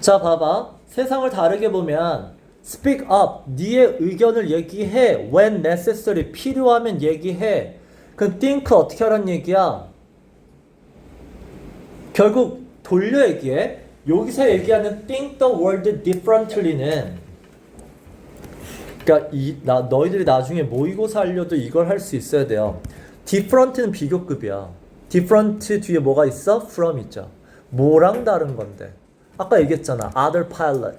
자, 봐봐. 세상을 다르게 보면 speak up, 네의 의견을 얘기해. when necessary, 필요하면 얘기해. 그럼 think 어떻게 하란 얘기야? 결국 돌려 얘기해. 여기서 얘기하는 think the world differently는 그러니까 너희들이 나중에 모의고사 하려도 이걸 할 수 있어야 돼요. different는 비교급이야. different 뒤에 뭐가 있어? from 있죠. 뭐랑 다른 건데? 아까 얘기했잖아. other pilot.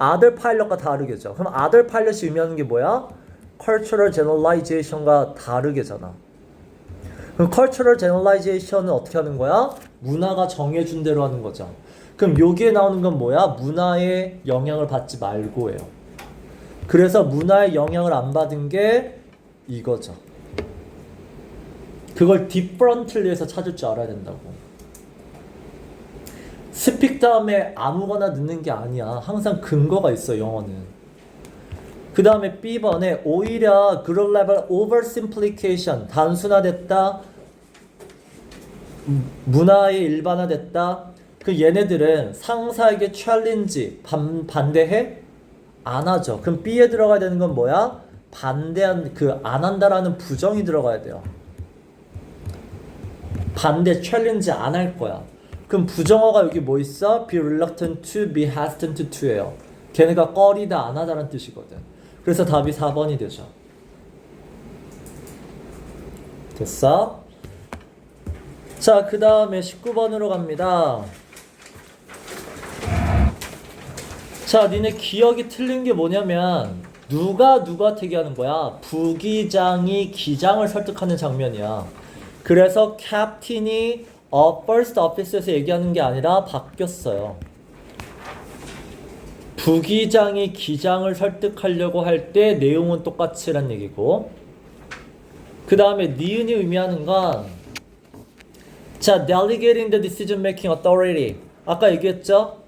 other pilot과 다르게죠. 그럼 other pilot이 의미하는 게 뭐야? cultural generalization과 다르게잖아. 그럼 cultural generalization은 어떻게 하는 거야? 문화가 정해준 대로 하는 거죠. 그럼 여기에 나오는 건 뭐야? 문화의 영향을 받지 말고예요. 그래서 문화의 영향을 안 받은 게 이거죠. 그걸 differently에서 찾을 줄 알아야 된다고. speak 다음에 아무거나 넣는 게 아니야. 항상 근거가 있어, 영어는. 그 다음에 B번에 오히려 그룹 레벨 oversimplification, 단순화됐다, 문화의 일반화됐다. 그 얘네들은 상사에게 챌린지, 반대해? 안 하죠. 그럼 B에 들어가야 되는 건 뭐야? 반대한, 안 한다라는 부정이 들어가야 돼요. 반대, 챌린지 안 할 거야. 그럼 부정어가 여기 뭐 있어? be reluctant to, be hesitant to예요. 걔네가 꺼리다, 안 하다라는 뜻이거든. 그래서 답이 4번이 되죠. 됐어? 자, 그 다음에 19번으로 갑니다. 자, 니네 기억이 틀린 게 뭐냐면 누가 누구한테 얘기하는 거야? 부기장이 기장을 설득하는 장면이야. 그래서 캡틴이 first officer에서 얘기하는 게 아니라 바뀌었어요. 부기장이 기장을 설득하려고 할 때 내용은 똑같이란 얘기고, 그 다음에 니은이 의미하는 건 자, delegating the decision making authority. 아까 얘기했죠?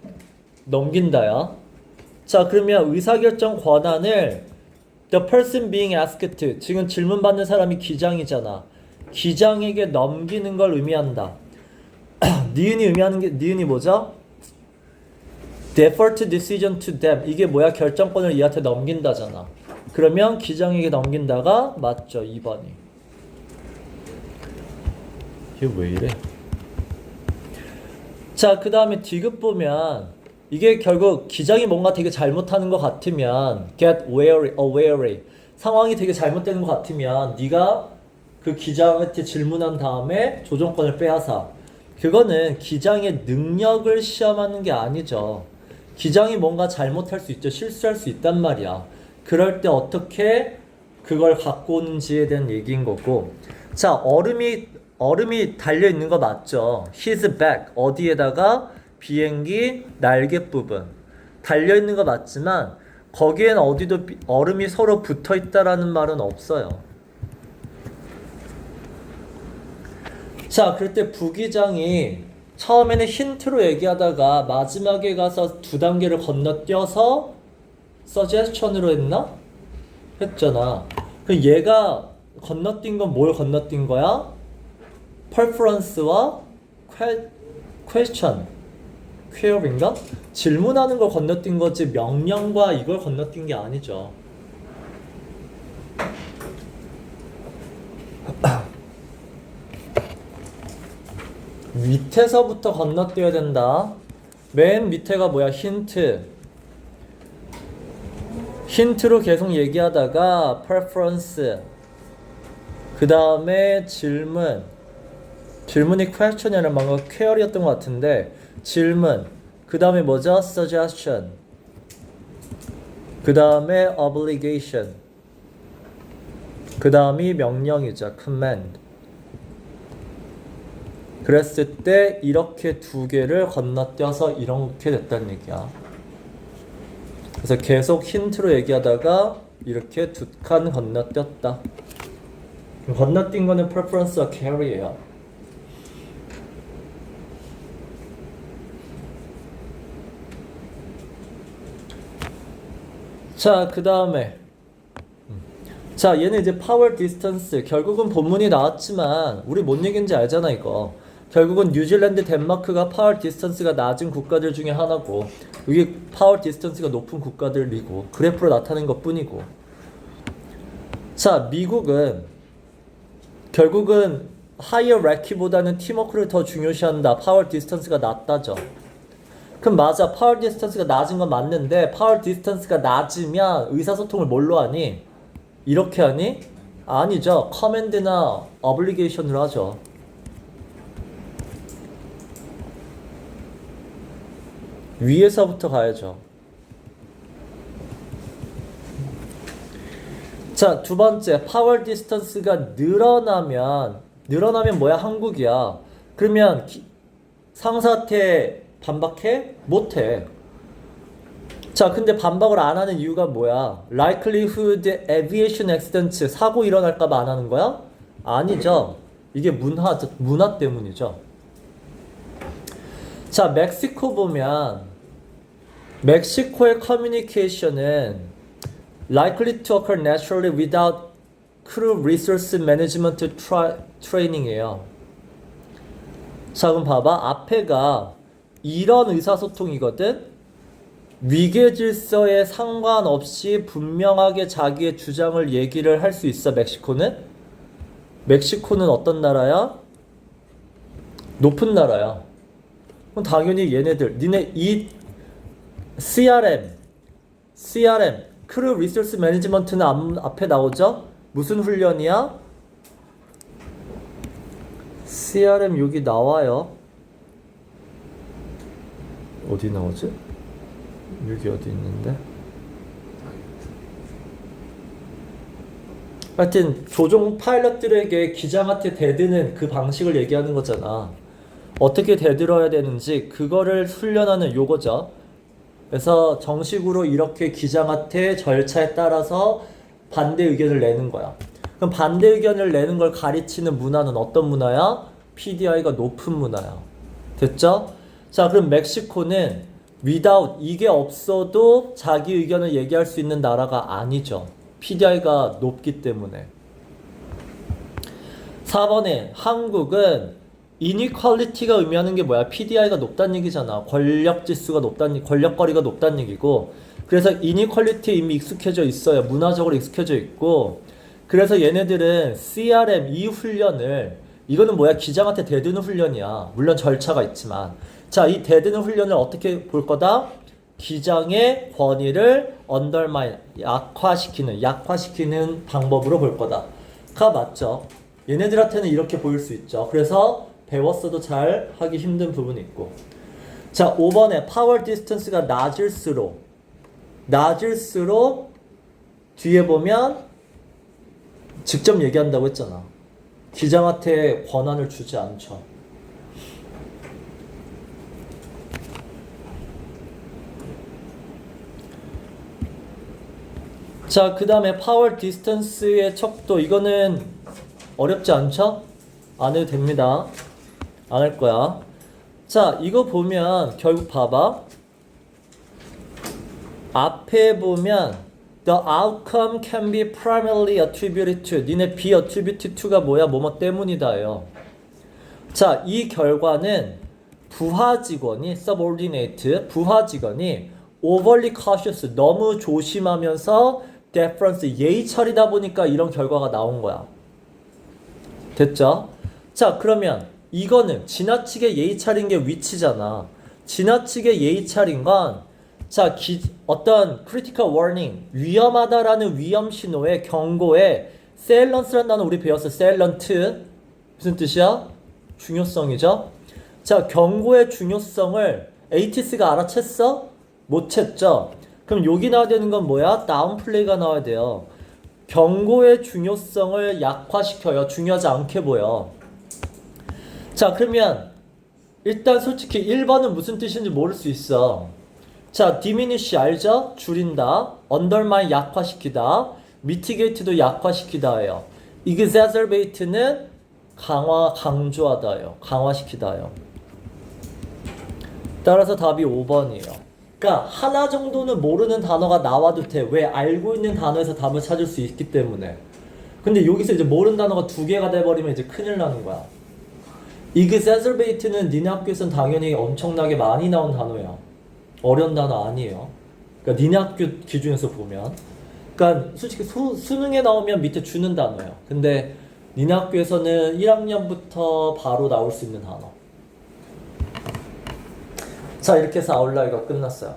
넘긴다야. 자, 그러면 의사결정 권한을 the person being asked to, 지금 질문받는 사람이 기장이잖아. 기장에게 넘기는 걸 의미한다. 니은이 의미하는 게, 니은이 뭐죠? default decision to them. 이게 뭐야? 결정권을 얘한테 넘긴다잖아. 그러면 기장에게 넘긴다가 맞죠, 2번이. 이게 왜 이래? 자, 그 다음에 디귿 보면 이게 결국 기장이 뭔가 되게 잘못하는 것 같으면 get wary, 상황이 되게 잘못되는 것 같으면 네가 그 기장한테 질문한 다음에 조정권을 빼앗아. 그거는 기장의 능력을 시험하는 게 아니죠. 기장이 뭔가 잘못할 수 있죠. 실수할 수 있단 말이야. 그럴 때 어떻게 그걸 갖고 오는지에 대한 얘기인 거고. 자, 얼음이 달려있는 거 맞죠? His back, 어디에다가? 비행기 날개 부분 달려있는 거 맞지만 거기엔 어디도 얼음이 서로 붙어있다라는 말은 없어요. 자, 그럴 때 부기장이 처음에는 힌트로 얘기하다가 마지막에 가서 2단계를 건너뛰어서 suggestion으로 했나? 했잖아. 그 얘가 건너뛴 건 뭘 건너뛴 거야? preference와 question, query인가? 질문하는 걸 건너뛴 거지 명령과 이걸 건너뛴 게 아니죠. 밑에서부터 건너뛰어야 된다. 맨 밑에가 뭐야? 힌트로 계속 얘기하다가 preference, 그 다음에 질문이 question이 아니라 뭔가 query였던 것 같은데 질문, 그 다음에 뭐죠? suggestion, 그 다음에 obligation, 그 다음이 명령이죠. command. 그랬을 때 이렇게 2개를 건너뛰어서 이렇게 됐다는 얘기야. 그래서 계속 힌트로 얘기하다가 이렇게 2칸 건너뛰었다. 건너뛴 거는 preference와 carry예요. 자, 그 다음에 자, 얘는 이제 power distance, 결국은 본문이 나왔지만 우리 뭔 얘기인지 알잖아. 이거 결국은 뉴질랜드, 덴마크가 파워 디스턴스가 낮은 국가들 중에 하나고 여기 파워 디스턴스가 높은 국가들이고 그래프로 나타낸 것 뿐이고. 자, 미국은 결국은 하이어라키보다는 팀워크를 더 중요시한다. 파워 디스턴스가 낮다죠. 그럼 맞아. 파워 디스턴스가 낮은 건 맞는데 파워 디스턴스가 낮으면 의사소통을 뭘로 하니? 이렇게 하니? 아니죠. 커맨드나 어블리게이션으로 하죠. 위에서부터 가야죠. 자, 두 번째. 파워 디스턴스가 늘어나면 뭐야? 한국이야. 그러면 상사한테 반박해? 못해. 자, 근데 반박을 안 하는 이유가 뭐야? likelihood aviation accident, 사고 일어날까봐 안 하는 거야? 아니죠. 이게 문화 때문이죠. 자, 멕시코 보면 멕시코의 커뮤니케이션은 likely to occur naturally without crew resource management training이에요. 자, 그럼 봐봐. 앞에가 이런 의사소통이거든. 위계 질서에 상관없이 분명하게 자기의 주장을 얘기를 할 수 있어. 멕시코는 어떤 나라야? 높은 나라야. 그럼 당연히 얘네들 니네 이 CRM 크루 리소스 매니지먼트는 앞에 나오죠? 무슨 훈련이야? CRM 여기 나와요. 어디 나오지? 여기 어디 있는데? 하여튼 조종 파일럿들에게 기장한테 대드는 그 방식을 얘기하는 거잖아. 어떻게 대들어야 되는지 그거를 훈련하는 요거죠. 그래서 정식으로 이렇게 기장한테 절차에 따라서 반대 의견을 내는 거야. 그럼 반대 의견을 내는 걸 가르치는 문화는 어떤 문화야? PDI가 높은 문화야. 됐죠? 자, 그럼 멕시코는 without 이게 없어도 자기 의견을 얘기할 수 있는 나라가 아니죠. PDI가 높기 때문에. 4번에 한국은 inequality가 의미하는 게 뭐야? PDI가 높다는 얘기잖아. 권력거리가 높다는 얘기고. 그래서 inequality에 이미 익숙해져 있어요. 문화적으로 익숙해져 있고. 그래서 얘네들은 CRM 이 훈련을 이거는 뭐야? 기장한테 대드는 훈련이야. 물론 절차가 있지만. 자, 이 대드는 훈련을 어떻게 볼 거다? 기장의 권위를 undermine, 약화시키는 방법으로 볼 거다. 가 맞죠? 얘네들한테는 이렇게 보일 수 있죠. 그래서 배웠어도 잘 하기 힘든 부분이 있고. 자, 5번에 파워 디스턴스가 낮을수록 뒤에 보면 직접 얘기한다고 했잖아. 기장한테 권한을 주지 않죠. 자, 그 다음에 파워 디스턴스의 척도. 이거는 어렵지 않죠? 안 해도 됩니다. 안 할 거야. 자, 이거 보면 결국 봐봐. 앞에 보면 the outcome can be primarily attributed to. 니네 be attributed to가 뭐야? 뭐뭐 때문이다예요. 자, 이 결과는 부하 직원이 overly cautious, 너무 조심하면서 deference, 예의 차리다 보니까 이런 결과가 나온 거야. 됐죠? 자, 그러면 이거는 지나치게 예의 차린 게 위치잖아. 지나치게 예의 차린 건 자, 어떤 critical warning, 위험하다라는 위험 신호의 경고에 salience라는 단어 우리 배웠어. salient. 무슨 뜻이야? 중요성이죠. 자, 경고의 중요성을 ATS가 알아챘어? 못 챘죠? 그럼 여기 나와야 되는 건 뭐야? 다운플레이가 나와야 돼요. 경고의 중요성을 약화시켜요. 중요하지 않게 보여. 자, 그러면 일단 솔직히 1번은 무슨 뜻인지 모를 수 있어. 자, diminish 알죠? 줄인다. undermine 약화시키다. mitigate도 약화시키다예요. exacerbate는 강조하다예요. 강화시키다예요. 따라서 답이 5번이에요. 그러니까 하나 정도는 모르는 단어가 나와도 돼. 왜? 알고 있는 단어에서 답을 찾을 수 있기 때문에. 근데 여기서 이제 모르는 단어가 2개가 돼버리면 이제 큰일 나는 거야. exacerbate는 니네 학교에서는 당연히 엄청나게 많이 나온 단어야. 어려운 단어 아니에요. 그러니까 니네 학교 기준에서 보면. 그러니까 솔직히 수능에 나오면 밑에 주는 단어예요. 근데 니네 학교에서는 1학년부터 바로 나올 수 있는 단어. 자, 이렇게 해서 아웃라이가 끝났어요.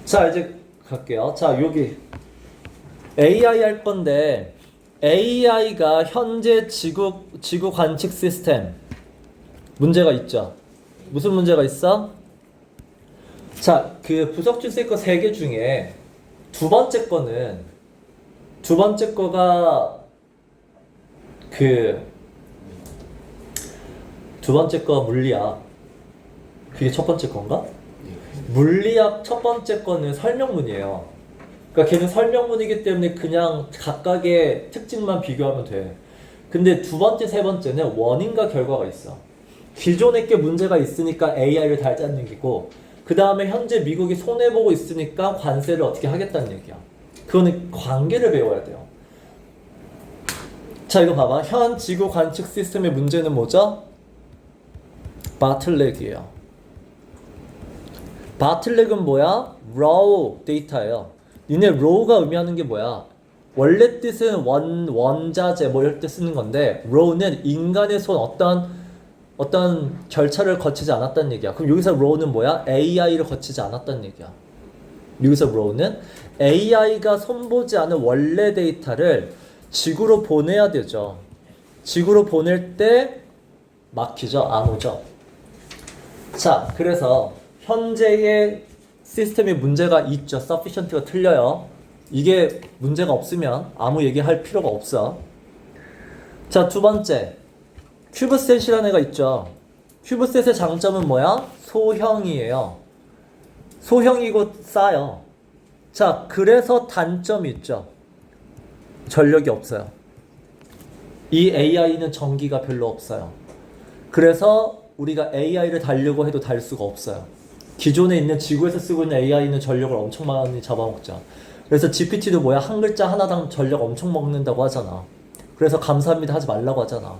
자, 이제 갈게요. 자, 여기 AI 할 건데 AI가 현재 지구 관측 시스템 문제가 있죠. 무슨 문제가 있어? 자, 그 부석준 쌤 거 3개 중에 두 번째 거가 두 번째 거 물리학. 그게 첫 번째 건가? 물리학 첫 번째 거는 설명문이에요. 그러니까 걔는 설명문이기 때문에 그냥 각각의 특징만 비교하면 돼. 근데 두 번째, 세 번째는 원인과 결과가 있어. 기존에 게 문제가 있으니까 AI를 달자는 얘기고, 그 다음에 현재 미국이 손해보고 있으니까 관세를 어떻게 하겠다는 얘기야. 그거는 관계를 배워야 돼요. 자, 이거 봐봐. 현 지구 관측 시스템의 문제는 뭐죠? 바틀렉이에요. 바틀렉은 뭐야? raw 데이터예요. 니네 raw가 의미하는 게 뭐야? 원래 뜻은 원자재 뭐 이럴 때 쓰는 건데 raw는 인간의 손 어떤 절차를 거치지 않았다는 얘기야. 그럼 여기서 raw는 뭐야? AI를 거치지 않았다는 얘기야. 여기서 raw는 AI가 손보지 않은 원래 데이터를 지구로 보내야 되죠. 지구로 보낼 때 막히죠. 안 오죠. 자, 그래서 현재의 시스템에 문제가 있죠. sufficient가 틀려요. 이게 문제가 없으면 아무 얘기할 필요가 없어. 자, 두 번째. 큐브셋이라는 애가 있죠. 큐브셋의 장점은 뭐야? 소형이에요. 소형이고 싸요. 자, 그래서 단점이 있죠. 전력이 없어요. 이 AI는 전기가 별로 없어요. 그래서 우리가 AI를 달려고 해도 달 수가 없어요. 기존에 있는 지구에서 쓰고 있는 AI는 전력을 엄청 많이 잡아먹죠. 그래서 GPT도 뭐야? 한 글자 하나당 전력 엄청 먹는다고 하잖아. 그래서 감사합니다 하지 말라고 하잖아.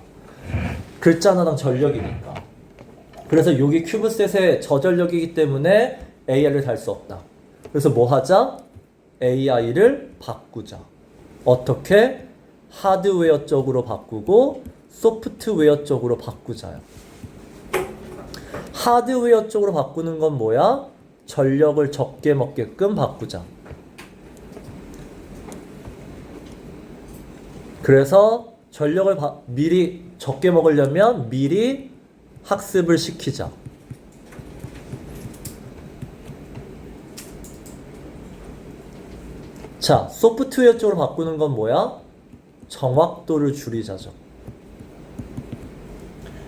글자 하나당 전력이니까. 그래서 여기 큐브셋의 저전력이기 때문에 AI를 달 수 없다. 그래서 뭐 하자? AI를 바꾸자. 어떻게? 하드웨어 쪽으로 바꾸고 소프트웨어 쪽으로 바꾸자요. 하드웨어 쪽으로 바꾸는 건 뭐야? 전력을 적게 먹게끔 바꾸자. 그래서 전력을 미리 적게 먹으려면 미리 학습을 시키자. 자, 소프트웨어 쪽으로 바꾸는 건 뭐야? 정확도를 줄이자죠.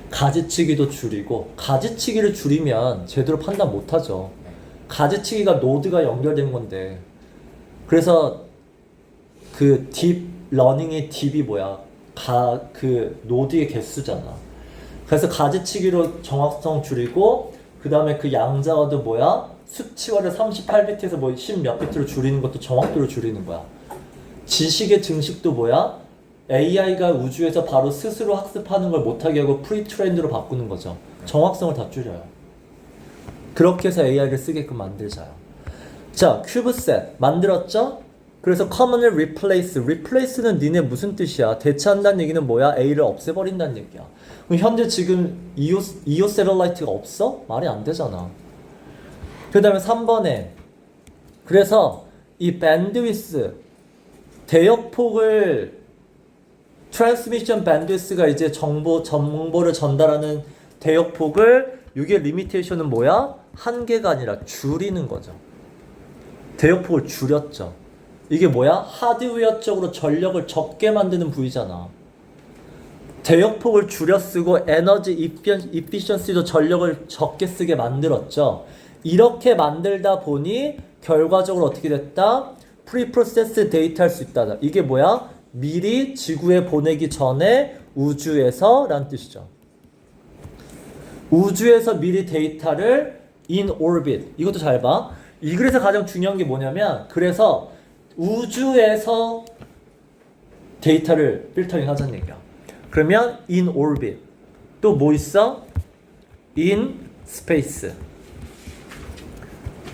가지치기도 줄이고, 가지치기를 줄이면 제대로 판단 못하죠. 가지치기가 노드가 연결된 건데, 그래서 그 딥 러닝의 딥이 뭐야? 그 노드의 개수잖아. 그래서 가지치기로 정확성 줄이고, 그 다음에 그 양자어도 뭐야? 수치화를 38비트에서 뭐 10 몇 비트로 줄이는 것도 정확도를 줄이는 거야. 지식의 증식도 뭐야? AI가 우주에서 바로 스스로 학습하는 걸 못하게 하고 프리트렌드로 바꾸는 거죠. 정확성을 다 줄여요. 그렇게 해서 AI를 쓰게끔 만들자요. 자, 큐브셋 만들었죠? 그래서 common을 replace는 니네 무슨 뜻이야? 대체한다는 얘기는 뭐야? A를 없애버린다는 얘기야. 그럼 현재 지금 EO 셀러라이트가 없어? 말이 안 되잖아. 그 다음에 3번에 그래서 이 밴드위스 대역폭을 트랜스미션 밴드위스가 이제 정보를 전달하는 대역폭을 이게 리미테이션은 뭐야? 한계가 아니라 줄이는 거죠. 대역폭을 줄였죠. 이게 뭐야? 하드웨어 쪽으로 전력을 적게 만드는 부위잖아. 대역폭을 줄여 쓰고 에너지 이피션시도 전력을 적게 쓰게 만들었죠. 이렇게 만들다 보니 결과적으로 어떻게 됐다? 프리프로세스 데이터 할 수 있다. 이게 뭐야? 미리 지구에 보내기 전에 우주에서 라는 뜻이죠. 우주에서 미리 데이터를 in orbit. 이것도 잘 봐. 이 글에서 가장 중요한 게 뭐냐면 그래서 우주에서 데이터를 필터링 하자는 얘기야. 그러면 in orbit. 또 뭐 있어? in space.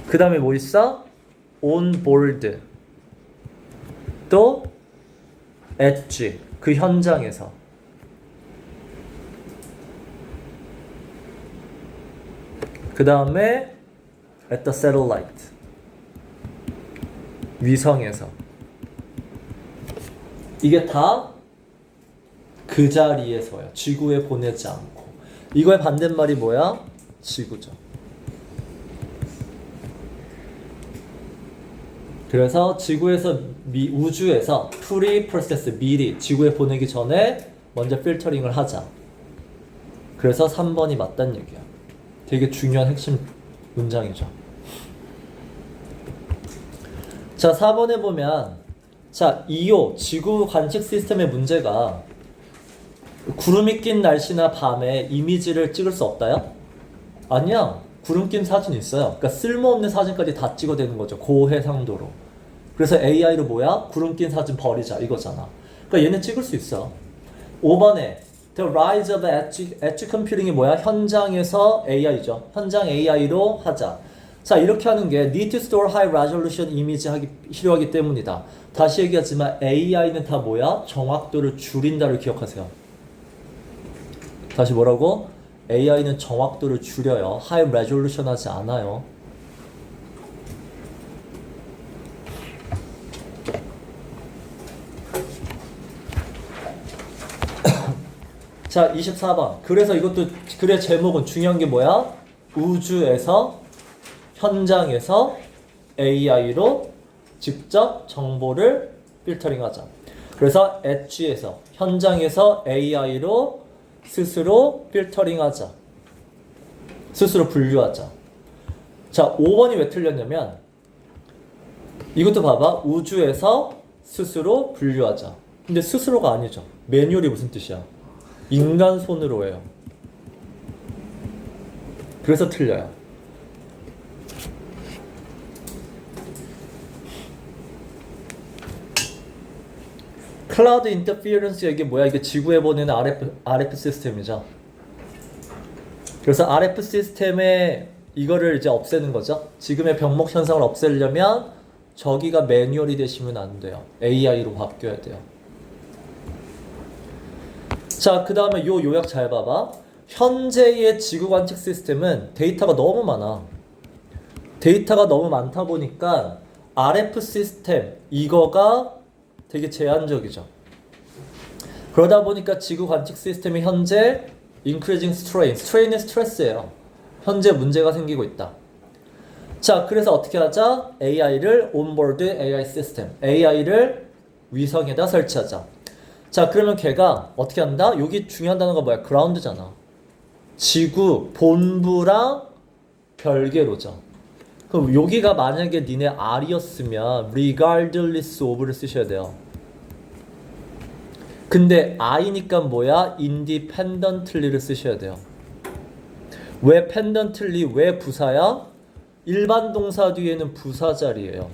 그 다음에 뭐 있어? on board. 또 at 그 현장에서. 그 다음에 at the satellite 위성에서. 이게 다 그 자리에서요. 지구에 보내지 않고. 이거의 반대말이 뭐야? 지구죠. 그래서 지구에서 우주에서 프리프로세스 미리 지구에 보내기 전에 먼저 필터링을 하자. 그래서 3번이 맞다는 얘기야. 되게 중요한 핵심 문장이죠. 자, 4번에 보면 자, 2호 지구 관측 시스템의 문제가 구름이 낀 날씨나 밤에 이미지를 찍을 수 없다요? 아니야. 구름 낀 사진이 있어요. 그러니까 쓸모없는 사진까지 다 찍어대는 거죠. 고해상도로. 그래서 AI로 뭐야? 구름 낀 사진 버리자 이거잖아. 그러니까 얘는 찍을 수 있어. 5번에 The rise of edge computing이 뭐야? 현장에서 AI죠. 현장 AI로 하자. 자, 이렇게 하는 게 need to store high resolution image 하기 필요하기 때문이다. 다시 얘기하지만 AI는 다 뭐야? 정확도를 줄인다를 기억하세요. 다시 뭐라고? AI는 정확도를 줄여요. high resolution 하지 않아요. 자, 24번. 그래서 이것도 글의 제목은 중요한 게 뭐야? 우주에서 현장에서 AI로 직접 정보를 필터링하자. 그래서 엣지에서 현장에서 AI로 스스로 필터링하자. 스스로 분류하자. 자, 5번이 왜 틀렸냐면 이것도 봐봐. 우주에서 스스로 분류하자. 근데 스스로가 아니죠. 매뉴얼이 무슨 뜻이야? 인간 손으로 해요. 그래서 틀려요. 클라우드 인터피어런스 이게 뭐야? 이게 지구에 보내는 RF 시스템이죠. 그래서 RF 시스템에 이거를 이제 없애는 거죠. 지금의 병목 현상을 없애려면 저기가 매뉴얼이 되시면 안 돼요. AI로 바뀌어야 돼요. 자, 그 다음에 요 요약 잘 봐봐. 현재의 지구 관측 시스템은 데이터가 너무 많아. 데이터가 너무 많다 보니까 RF 시스템 이거가 되게 제한적이죠. 그러다 보니까 지구 관측 시스템이 현재 increasing strain, strain은 스트레스예요. 현재 문제가 생기고 있다. 자, 그래서 어떻게 하자? AI를 onboard AI 시스템, AI를 위성에다 설치하자. 자, 그러면 걔가 어떻게 한다? 여기 중요한 단어가 뭐야? ground잖아. 지구 본부랑 별개로죠. 그럼 여기가 만약에 니네 R이었으면 regardless of를 쓰셔야 돼요. 근데 I니까 뭐야? independently를 쓰셔야 돼요. 왜 pendently? 왜 부사야? 일반 동사 뒤에는 부사 자리예요.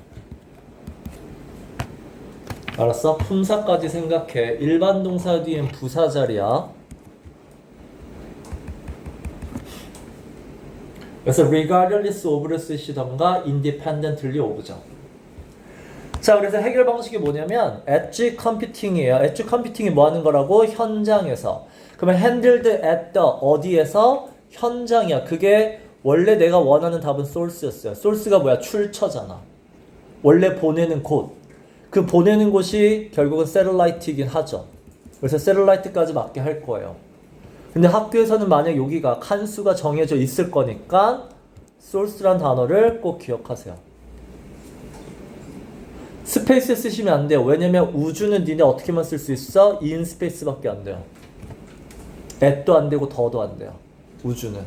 알았어? 품사까지 생각해. 일반 동사 뒤엔 부사 자리야. 그래서 regardless of를 쓰시던가 independently of죠. 자, 그래서 해결 방식이 뭐냐면 edge computing이에요. edge computing이 뭐 하는 거라고? 현장에서. 그러면 handled at the 어디에서? 현장이야. 그게 원래 내가 원하는 답은 source였어요. source가 뭐야? 출처잖아. 원래 보내는 곳. 그 보내는 곳이 결국은 셀룰라이트이긴 하죠. 그래서 셀룰라이트까지 맞게 할 거예요. 근데 학교에서는 만약 여기가 칸수가 정해져 있을 거니까 source란 단어를 꼭 기억하세요. 스페이스 쓰시면 안 돼요. 왜냐면 우주는 니네 어떻게만 쓸 수 있어? in space밖에 안 돼요. at도 안 되고 더도 안 돼요. 우주는.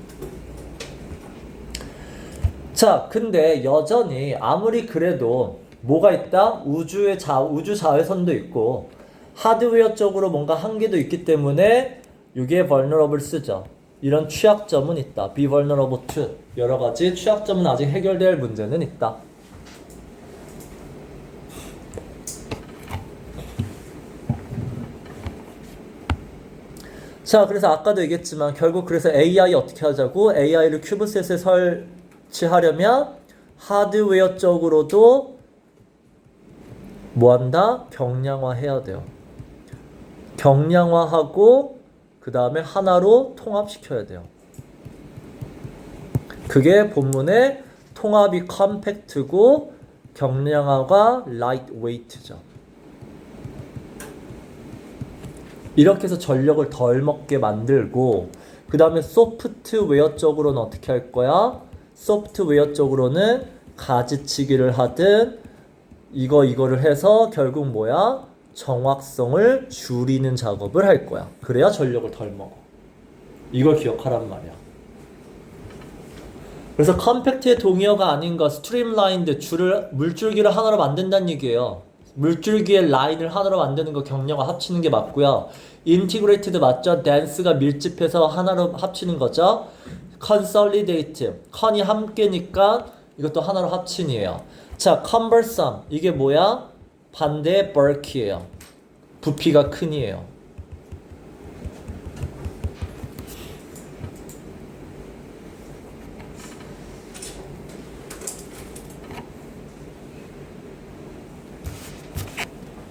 자, 근데 여전히 아무리 그래도 뭐가 있다? 우주 자외선도 있고 하드웨어 쪽으로 뭔가 한계도 있기 때문에 이게 vulnerable 쓰죠. 이런 취약점은 있다. be vulnerable to 여러 가지 취약점은 아직 해결될 문제는 있다. 자, 그래서 아까도 얘기했지만 결국 그래서 AI 어떻게 하자고? AI를 큐브셋에 설치하려면 하드웨어 쪽으로도 뭐 한다? 경량화 해야 돼요. 경량화하고 그 다음에 하나로 통합시켜야 돼요. 그게 본문의 통합이 컴팩트고 경량화가 라이트웨이트죠. 이렇게 해서 전력을 덜 먹게 만들고 그 다음에 소프트웨어 쪽으로는 어떻게 할 거야? 소프트웨어 쪽으로는 가지치기를 하든 이거를 해서 결국 뭐야? 정확성을 줄이는 작업을 할 거야. 그래야 전력을 덜 먹어. 이걸 기억하란 말이야. 그래서 컴팩트의 동의어가 아닌 거 스트림라인드 물줄기를 하나로 만든다는 얘기예요. 물줄기의 라인을 하나로 만드는 거 경량화 합치는 게 맞고요. 인티그레이티드 맞죠? 댄스가 밀집해서 하나로 합치는 거죠. consolidate con이 함께니까 이것도 하나로 합친이에요. 자, cumbersome 이게 뭐야? 반대의 bulky예요. 부피가 큰이에요.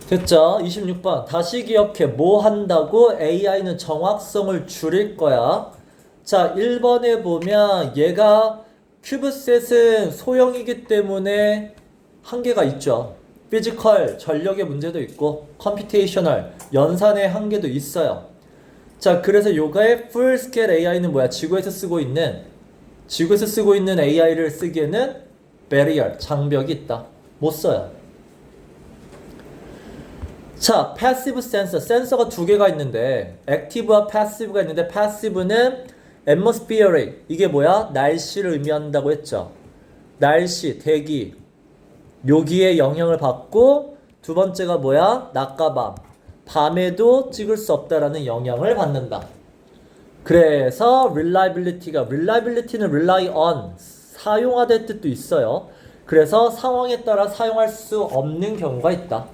됐죠? 26번. 다시 기억해. 뭐 한다고? AI는 정확성을 줄일 거야. 자, 1번에 보면 얘가 큐브셋은 소형이기 때문에 한계가 있죠. 피지컬, 전력의 문제도 있고 컴퓨테이셔널, 연산의 한계도 있어요. 자, 그래서 요가의 full scale AI는 뭐야? 지구에서 쓰고 있는 AI를 쓰기에는 barrier, 장벽이 있다. 못 써요. 자, 패시브 센서가 두 개가 있는데 액티브와 패시브가 있는데 패시브는 atmospheric 이게 뭐야? 날씨를 의미한다고 했죠. 날씨, 대기 여기에 영향을 받고 두 번째가 뭐야? 낮과 밤 밤에도 찍을 수 없다라는 영향을 받는다. 그래서 reliability는 rely on 사용하다의 뜻도 있어요. 그래서 상황에 따라 사용할 수 없는 경우가 있다.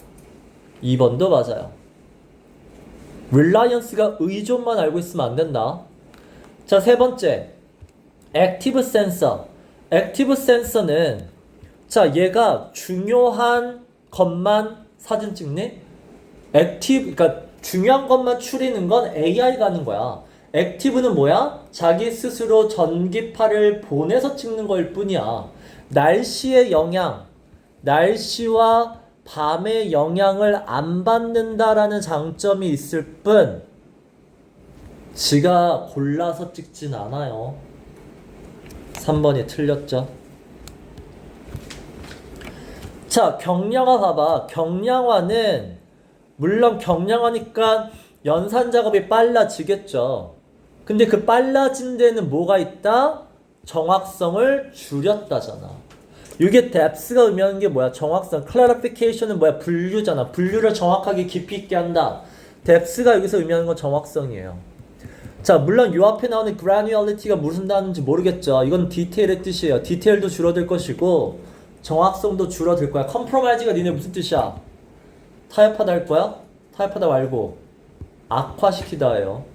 2번도 맞아요. reliance가 의존만 알고 있으면 안 된다. 자, 세 번째. active sensor는 자, 얘가 중요한 것만 사진 찍네? 그러니까 중요한 것만 추리는 건 AI가 하는 거야. active는 뭐야? 자기 스스로 전기파를 보내서 찍는 걸 뿐이야. 날씨의 영향, 날씨와 밤의 영향을 안 받는다라는 장점이 있을 뿐 지가 골라서 찍진 않아요. 3번이 틀렸죠. 자, 경량화 봐봐. 경량화는 물론 경량화니까 연산 작업이 빨라지겠죠. 근데 그 빨라진 데는 뭐가 있다? 정확성을 줄였다잖아. 이게 depth가 의미하는 게 뭐야? 정확성. clarification은 뭐야? 분류잖아. 분류를 정확하게 깊이 있게 한다. depth가 여기서 의미하는 건 정확성이에요. 자, 물론 요 앞에 나오는 granularity가 무슨 단어인지 모르겠죠. 이건 디테일의 뜻이에요. 디테일도 줄어들 것이고 정확성도 줄어들 거야. compromise가 니네 무슨 뜻이야? 타협하다 할 거야? 타협하다 말고 악화시키다예요.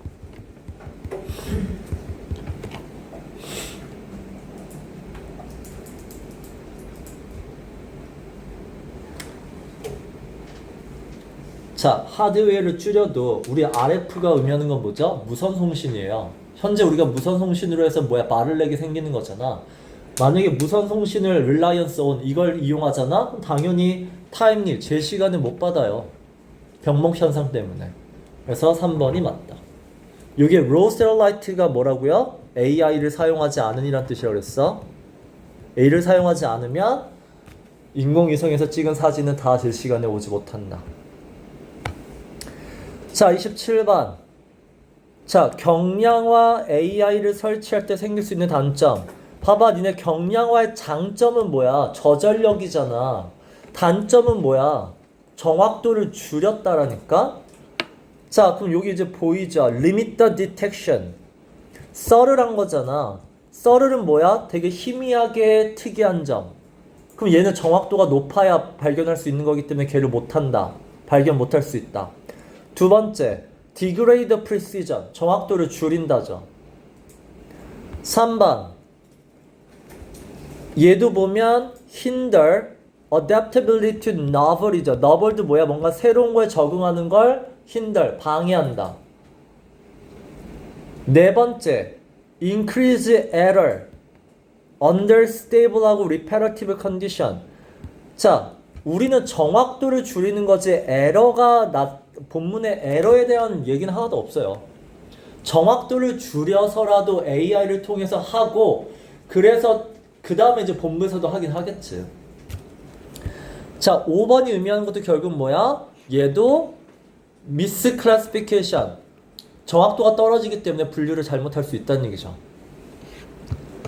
자, 하드웨어를 줄여도 우리 RF가 의미하는 건 뭐죠? 무선송신이에요. 현재 우리가 무선송신으로 해서 뭐야? 말을 내게 생기는 거잖아. 만약에 무선송신을 Reliance on 이걸 이용하잖아? 그럼 당연히 타임리, 제 시간을 못 받아요. 병목 현상 때문에. 그래서 3번이 맞다. 이게 Low Satellite가 뭐라고요? AI를 사용하지 않으니란 뜻이라고 그랬어. A를 사용하지 않으면 인공위성에서 찍은 사진은 다 제 시간에 오지 못한다. 자, 27번. 자, 경량화 AI를 설치할 때 생길 수 있는 단점. 봐봐, 니네 경량화의 장점은 뭐야? 저전력이잖아. 단점은 뭐야? 정확도를 줄였다라니까? 자, 그럼 여기 이제 보이죠? Limit the detection. 썰을한 거잖아. 썰을은 뭐야? 되게 희미하게 특이한 점. 그럼 얘는 정확도가 높아야 발견할 수 있는 거기 때문에 걔를 못한다. 발견 못할 수 있다. 두 번째, degrade precision. 정확도를 줄인다죠. 3번. 얘도 보면 hinder adaptability to novel이죠. novel도 뭐야? 뭔가 새로운 거에 적응하는 걸 hinder, 방해한다. 네 번째, increase error under stable하고 repetitive condition. 자, 우리는 정확도를 줄이는 거지 본문에 에러에 대한 얘기는 하나도 없어요. 정확도를 줄여서라도 AI를 통해서 하고, 그래서 그 다음에 이제 본부에서도 하긴 하겠지. 자, 5번이 의미하는 것도 결국 뭐야? 얘도 misclassification. 정확도가 떨어지기 때문에 분류를 잘못할 수 있다는 얘기죠.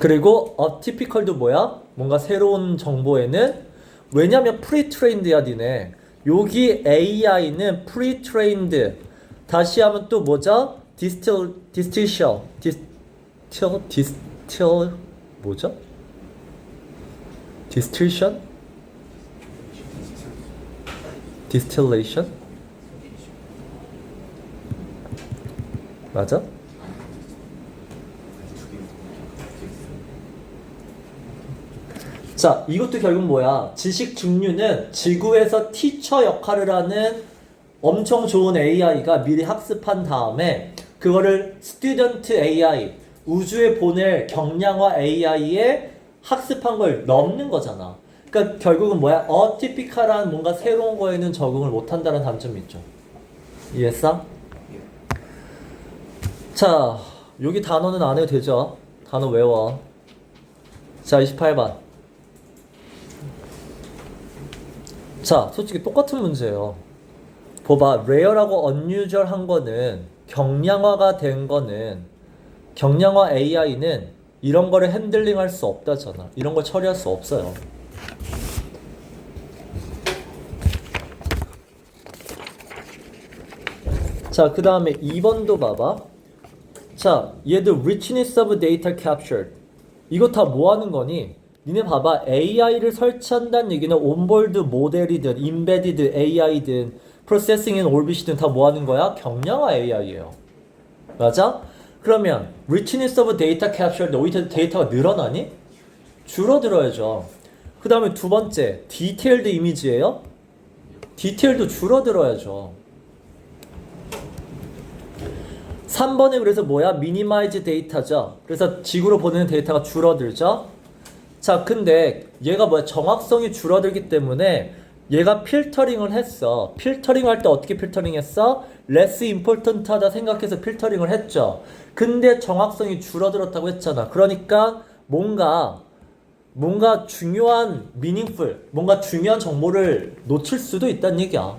그리고 atypical도 뭐야? 뭔가 새로운 정보에는, 왜냐면 pre-trained야 니네. 여기 AI는 pre-trained. 다시 하면 또 뭐죠? distil 뭐죠? distilsion? distillation? 맞아? 자, 이것도 결국 뭐야? 지식 중류는 지구에서 티처 역할을 하는 엄청 좋은 AI가 미리 학습한 다음에 그거를 스튜던트 AI, 우주에 보낼 경량화 AI에 학습한 걸 넣는 거잖아. 그러니까 결국은 뭐야? 어티피컬한 뭔가 새로운 거에는 적응을 못한다는 단점이 있죠. 이해했어? 자, 여기 단어는 안 해도 되죠? 단어 외워. 자, 28번. 자, 솔직히 똑같은 문제예요. 봐봐, rare하고 unusual 한 거는, 경량화가 된 거는, 경량화 AI는 이런 거를 핸들링 할 수 없다잖아. 이런 걸 처리할 수 없어요. 자, 그 다음에 2번도 봐봐. 자, 얘도 richness of data captured. 이거 다 뭐 하는 거니? 니네 봐봐. AI를 설치한다는 얘기는 온보드 모델이든 embedded AI든 processing in orbit이든 다 뭐 하는 거야? 경량화 AI예요. 맞아? 그러면 richness of data captured, 오히려 데이터가 늘어나니? 줄어들어야죠. 그 다음에 두 번째, detailed image예요? 디테일도 줄어들어야죠. 3번에 그래서 뭐야? minimize data죠. 그래서 지구로 보내는 데이터가 줄어들죠. 자, 근데 얘가 뭐야? 정확성이 줄어들기 때문에 얘가 필터링을 했어. 필터링 할 때 어떻게 필터링 했어? less important 하다 생각해서 필터링을 했죠. 근데 정확성이 줄어들었다고 했잖아. 그러니까 뭔가 중요한 meaningful, 뭔가 중요한 정보를 놓칠 수도 있다는 얘기야.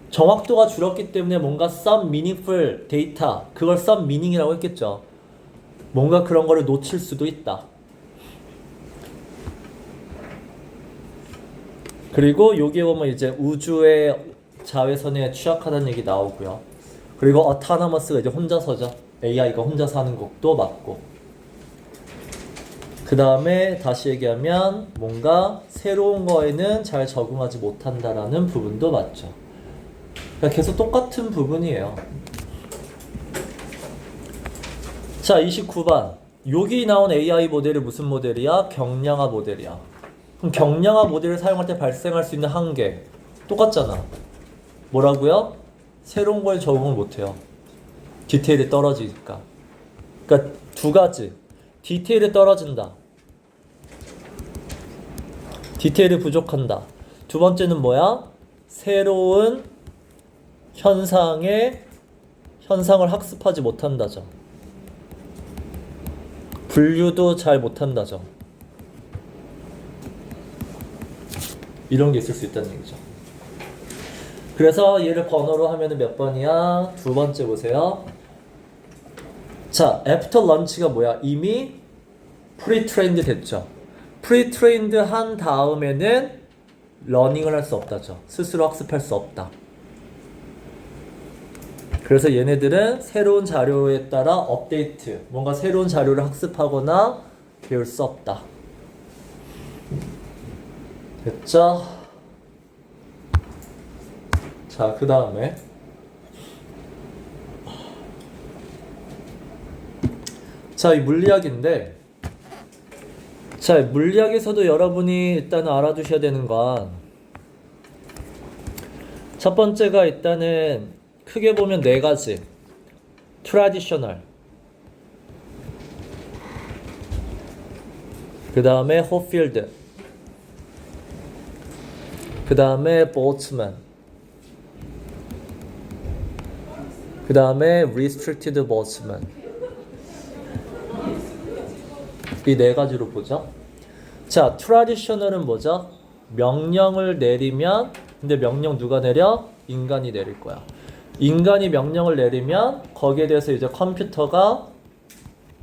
정확도가 줄었기 때문에 뭔가 some meaningful data, 그걸 some meaning이라고 했겠죠. 뭔가 그런 거를 놓칠 수도 있다. 그리고 여기에 보면 이제 우주의 자외선에 취약하다는 얘기 나오고요. 그리고 autonomous가 이제 혼자서죠. AI가 혼자서 하는 것도 맞고. 그 다음에 다시 얘기하면 뭔가 새로운 거에는 잘 적응하지 못한다라는 부분도 맞죠. 그러니까 계속 똑같은 부분이에요. 자, 29번. 여기 나온 AI 모델이 무슨 모델이야? 경량화 모델이야. 그럼 경량화 모델을 사용할 때 발생할 수 있는 한계 똑같잖아. 뭐라고요? 새로운 걸 적응을 못해요. 디테일이 떨어지니까. 그러니까 두 가지. 디테일이 떨어진다. 디테일이 부족한다. 두 번째는 뭐야? 새로운 현상을 학습하지 못한다죠. 분류도 잘 못한다죠. 이런 게 있을 수 있다는 얘기죠. 그래서 얘를 번호로 하면은 몇 번이야? 두 번째 보세요. 자, after lunch가 뭐야? 이미 pre-trained 됐죠. pre-trained 한 다음에는 러닝을 할 수 없다죠. 스스로 학습할 수 없다. 그래서 얘네들은 새로운 자료에 따라 업데이트, 뭔가 새로운 자료를 학습하거나 배울 수 없다. 됐죠? 자, 그 다음에 자, 이 물리학인데, 자, 물리학에서도 여러분이 일단 알아두셔야 되는 건, 첫 번째가 일단은 크게 보면 네 가지. traditional, 그 다음에 호필드, 그 다음에 볼츠만, 그 다음에 restricted boltzmann. 이 네 가지로 보죠. 자, traditional은 뭐죠? 명령을 내리면, 근데 명령 누가 내려? 인간이 내릴 거야. 인간이 명령을 내리면 거기에 대해서 이제 컴퓨터가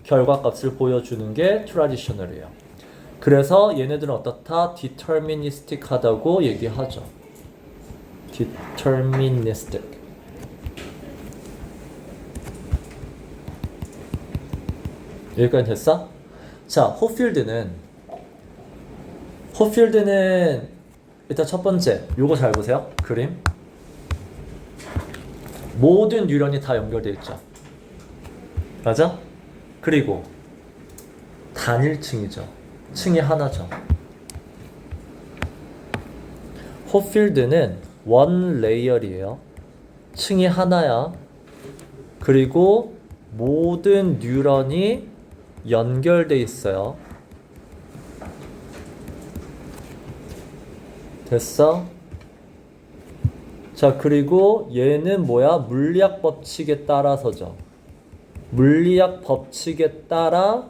결과값을 보여주는 게 traditional이에요. 그래서 얘네들은 어떻다? deterministic하다고 얘기하죠. deterministic. 여기까지 됐어? 자, 호필드는 일단 첫 번째, 요거 잘 보세요. 그림. 모든 뉴런이 다 연결되어 있죠. 맞아? 그리고 단일층이죠. 층이 하나죠. 호필드는 원 레이어이에요. 층이 하나야. 그리고 모든 뉴런이 연결돼 있어요. 됐어? 자, 그리고 얘는 뭐야? 물리학 법칙에 따라서죠. 물리학 법칙에 따라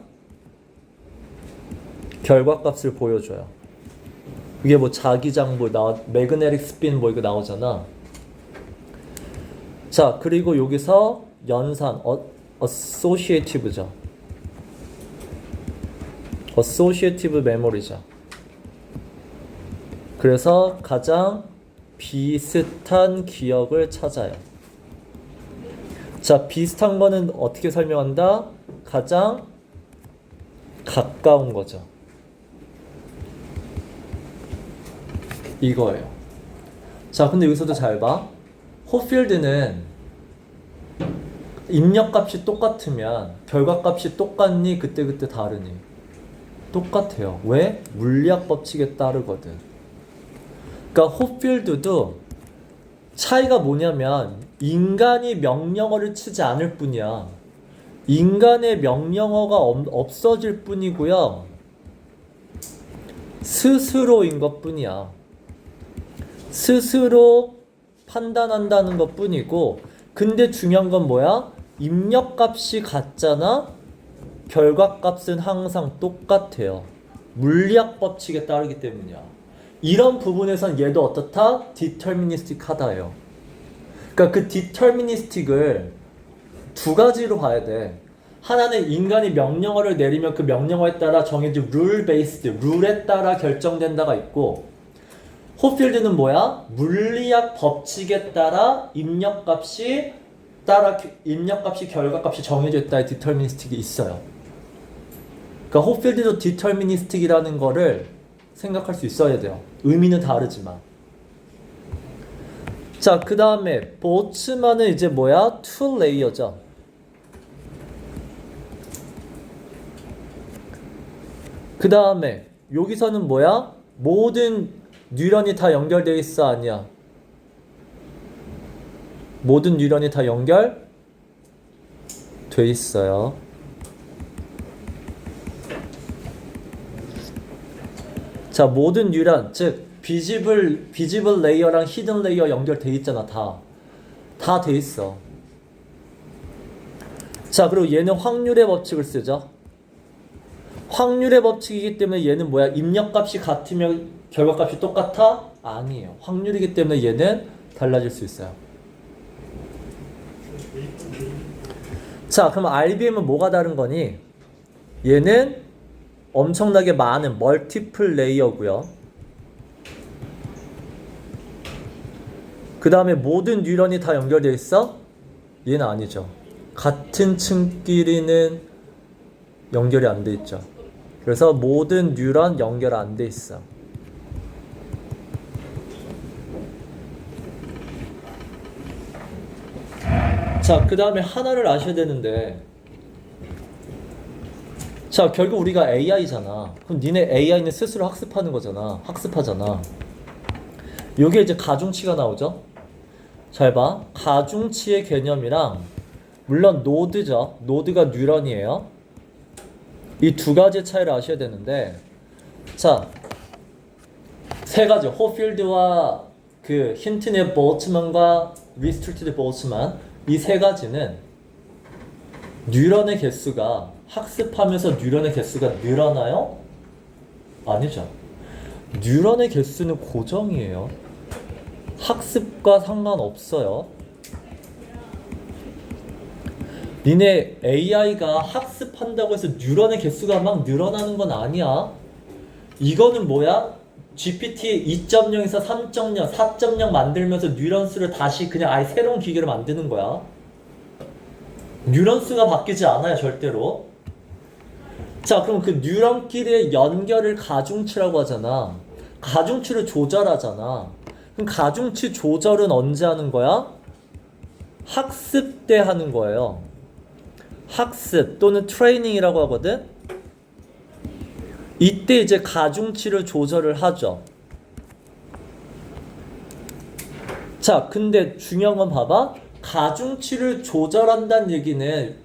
결과값을 보여줘요. 이게 뭐 자기장 뭐 매그네틱 스핀 뭐 이거 나오잖아. 자, 그리고 여기서 연산 associative죠. associative memory죠. 그래서 가장 비슷한 기억을 찾아요. 자, 비슷한 거는 어떻게 설명한다? 가장 가까운 거죠. 이거예요. 자, 근데 여기서도 잘 봐. 호필드는 입력값이 똑같으면 결과값이 똑같니? 그때그때 다르니? 똑같아요. 왜? 물리학 법칙에 따르거든. 그러니까 호필드도 차이가 뭐냐면 인간이 명령어를 치지 않을 뿐이야. 인간의 명령어가 없어질 뿐이고요. 스스로인 것 뿐이야. 스스로 판단한다는 것 뿐이고, 근데 중요한 건 뭐야? 입력값이 같잖아? 결과값은 항상 똑같아요. 물리학 법칙에 따르기 때문이야. 이런 부분에선 얘도 어떻다? deterministic하다예요. 그러니까 그 deterministic을 두 가지로 봐야 돼. 하나는 인간이 명령어를 내리면 그 명령어에 따라 정해진 rule based, 룰에 따라 결정된다가 있고, 호필드는 뭐야? 물리학 법칙에 따라 입력값이 결과값이 정해져 있다의 deterministic이 있어요. 그러니까 호필드도 deterministic이라는 거를 생각할 수 있어야 돼요. 의미는 다르지만. 자, 그 다음에 보츠만은 이제 뭐야? two layer죠. 그 다음에 여기서는 뭐야? 모든 뉴런이 다 연결되어 있어, 아니야? 모든 뉴런이 다 연결돼 있어요. 자, 모든 뉴런, 즉 비지블 레이어랑 히든 레이어 연결돼 있잖아. 다 돼 있어. 자, 그리고 얘는 확률의 법칙을 쓰죠. 확률의 법칙이기 때문에 얘는 뭐야? 입력값이 같으면 결과값이 똑같아? 아니에요. 확률이기 때문에 얘는 달라질 수 있어요. 자, 그럼 RBM은 뭐가 다른 거니? 얘는 엄청나게 많은 멀티플 레이어고요. 그 다음에 모든 뉴런이 다 연결되어 있어? 얘는 아니죠. 같은 층끼리는 연결이 안 돼 있죠. 그래서 모든 뉴런 연결 안 돼 있어. 자, 그 다음에 하나를 아셔야 되는데, 자, 결국 우리가 AI잖아. 그럼 니네 AI는 스스로 학습하는 거잖아. 학습하잖아. 요게 이제 가중치가 나오죠. 잘 봐. 가중치의 개념이랑 물론 노드죠. 노드가 뉴런이에요. 이 두 가지 차이를 아셔야 되는데, 자, 세 가지. 호필드와 그 힌트넷 볼츠만과 리스트리티드 볼츠만, 이 세 가지는 뉴런의 개수가 학습하면서 뉴런의 개수가 늘어나요? 아니죠. 뉴런의 개수는 고정이에요. 학습과 상관없어요. 니네 AI가 학습한다고 해서 뉴런의 개수가 막 늘어나는 건 아니야. 이거는 뭐야? GPT 2.0에서 3.0, 4.0 만들면서 뉴런 수를 다시 그냥 아예 새로운 기계를 만드는 거야. 뉴런 수가 바뀌지 않아요, 절대로. 자, 그럼 그 뉴런끼리의 연결을 가중치라고 하잖아. 가중치를 조절하잖아. 그럼 가중치 조절은 언제 하는 거야? 학습 때 하는 거예요. 학습 또는 트레이닝이라고 하거든. 이때 이제 가중치를 조절을 하죠. 자, 근데 중요한 건 봐봐. 가중치를 조절한다는 얘기는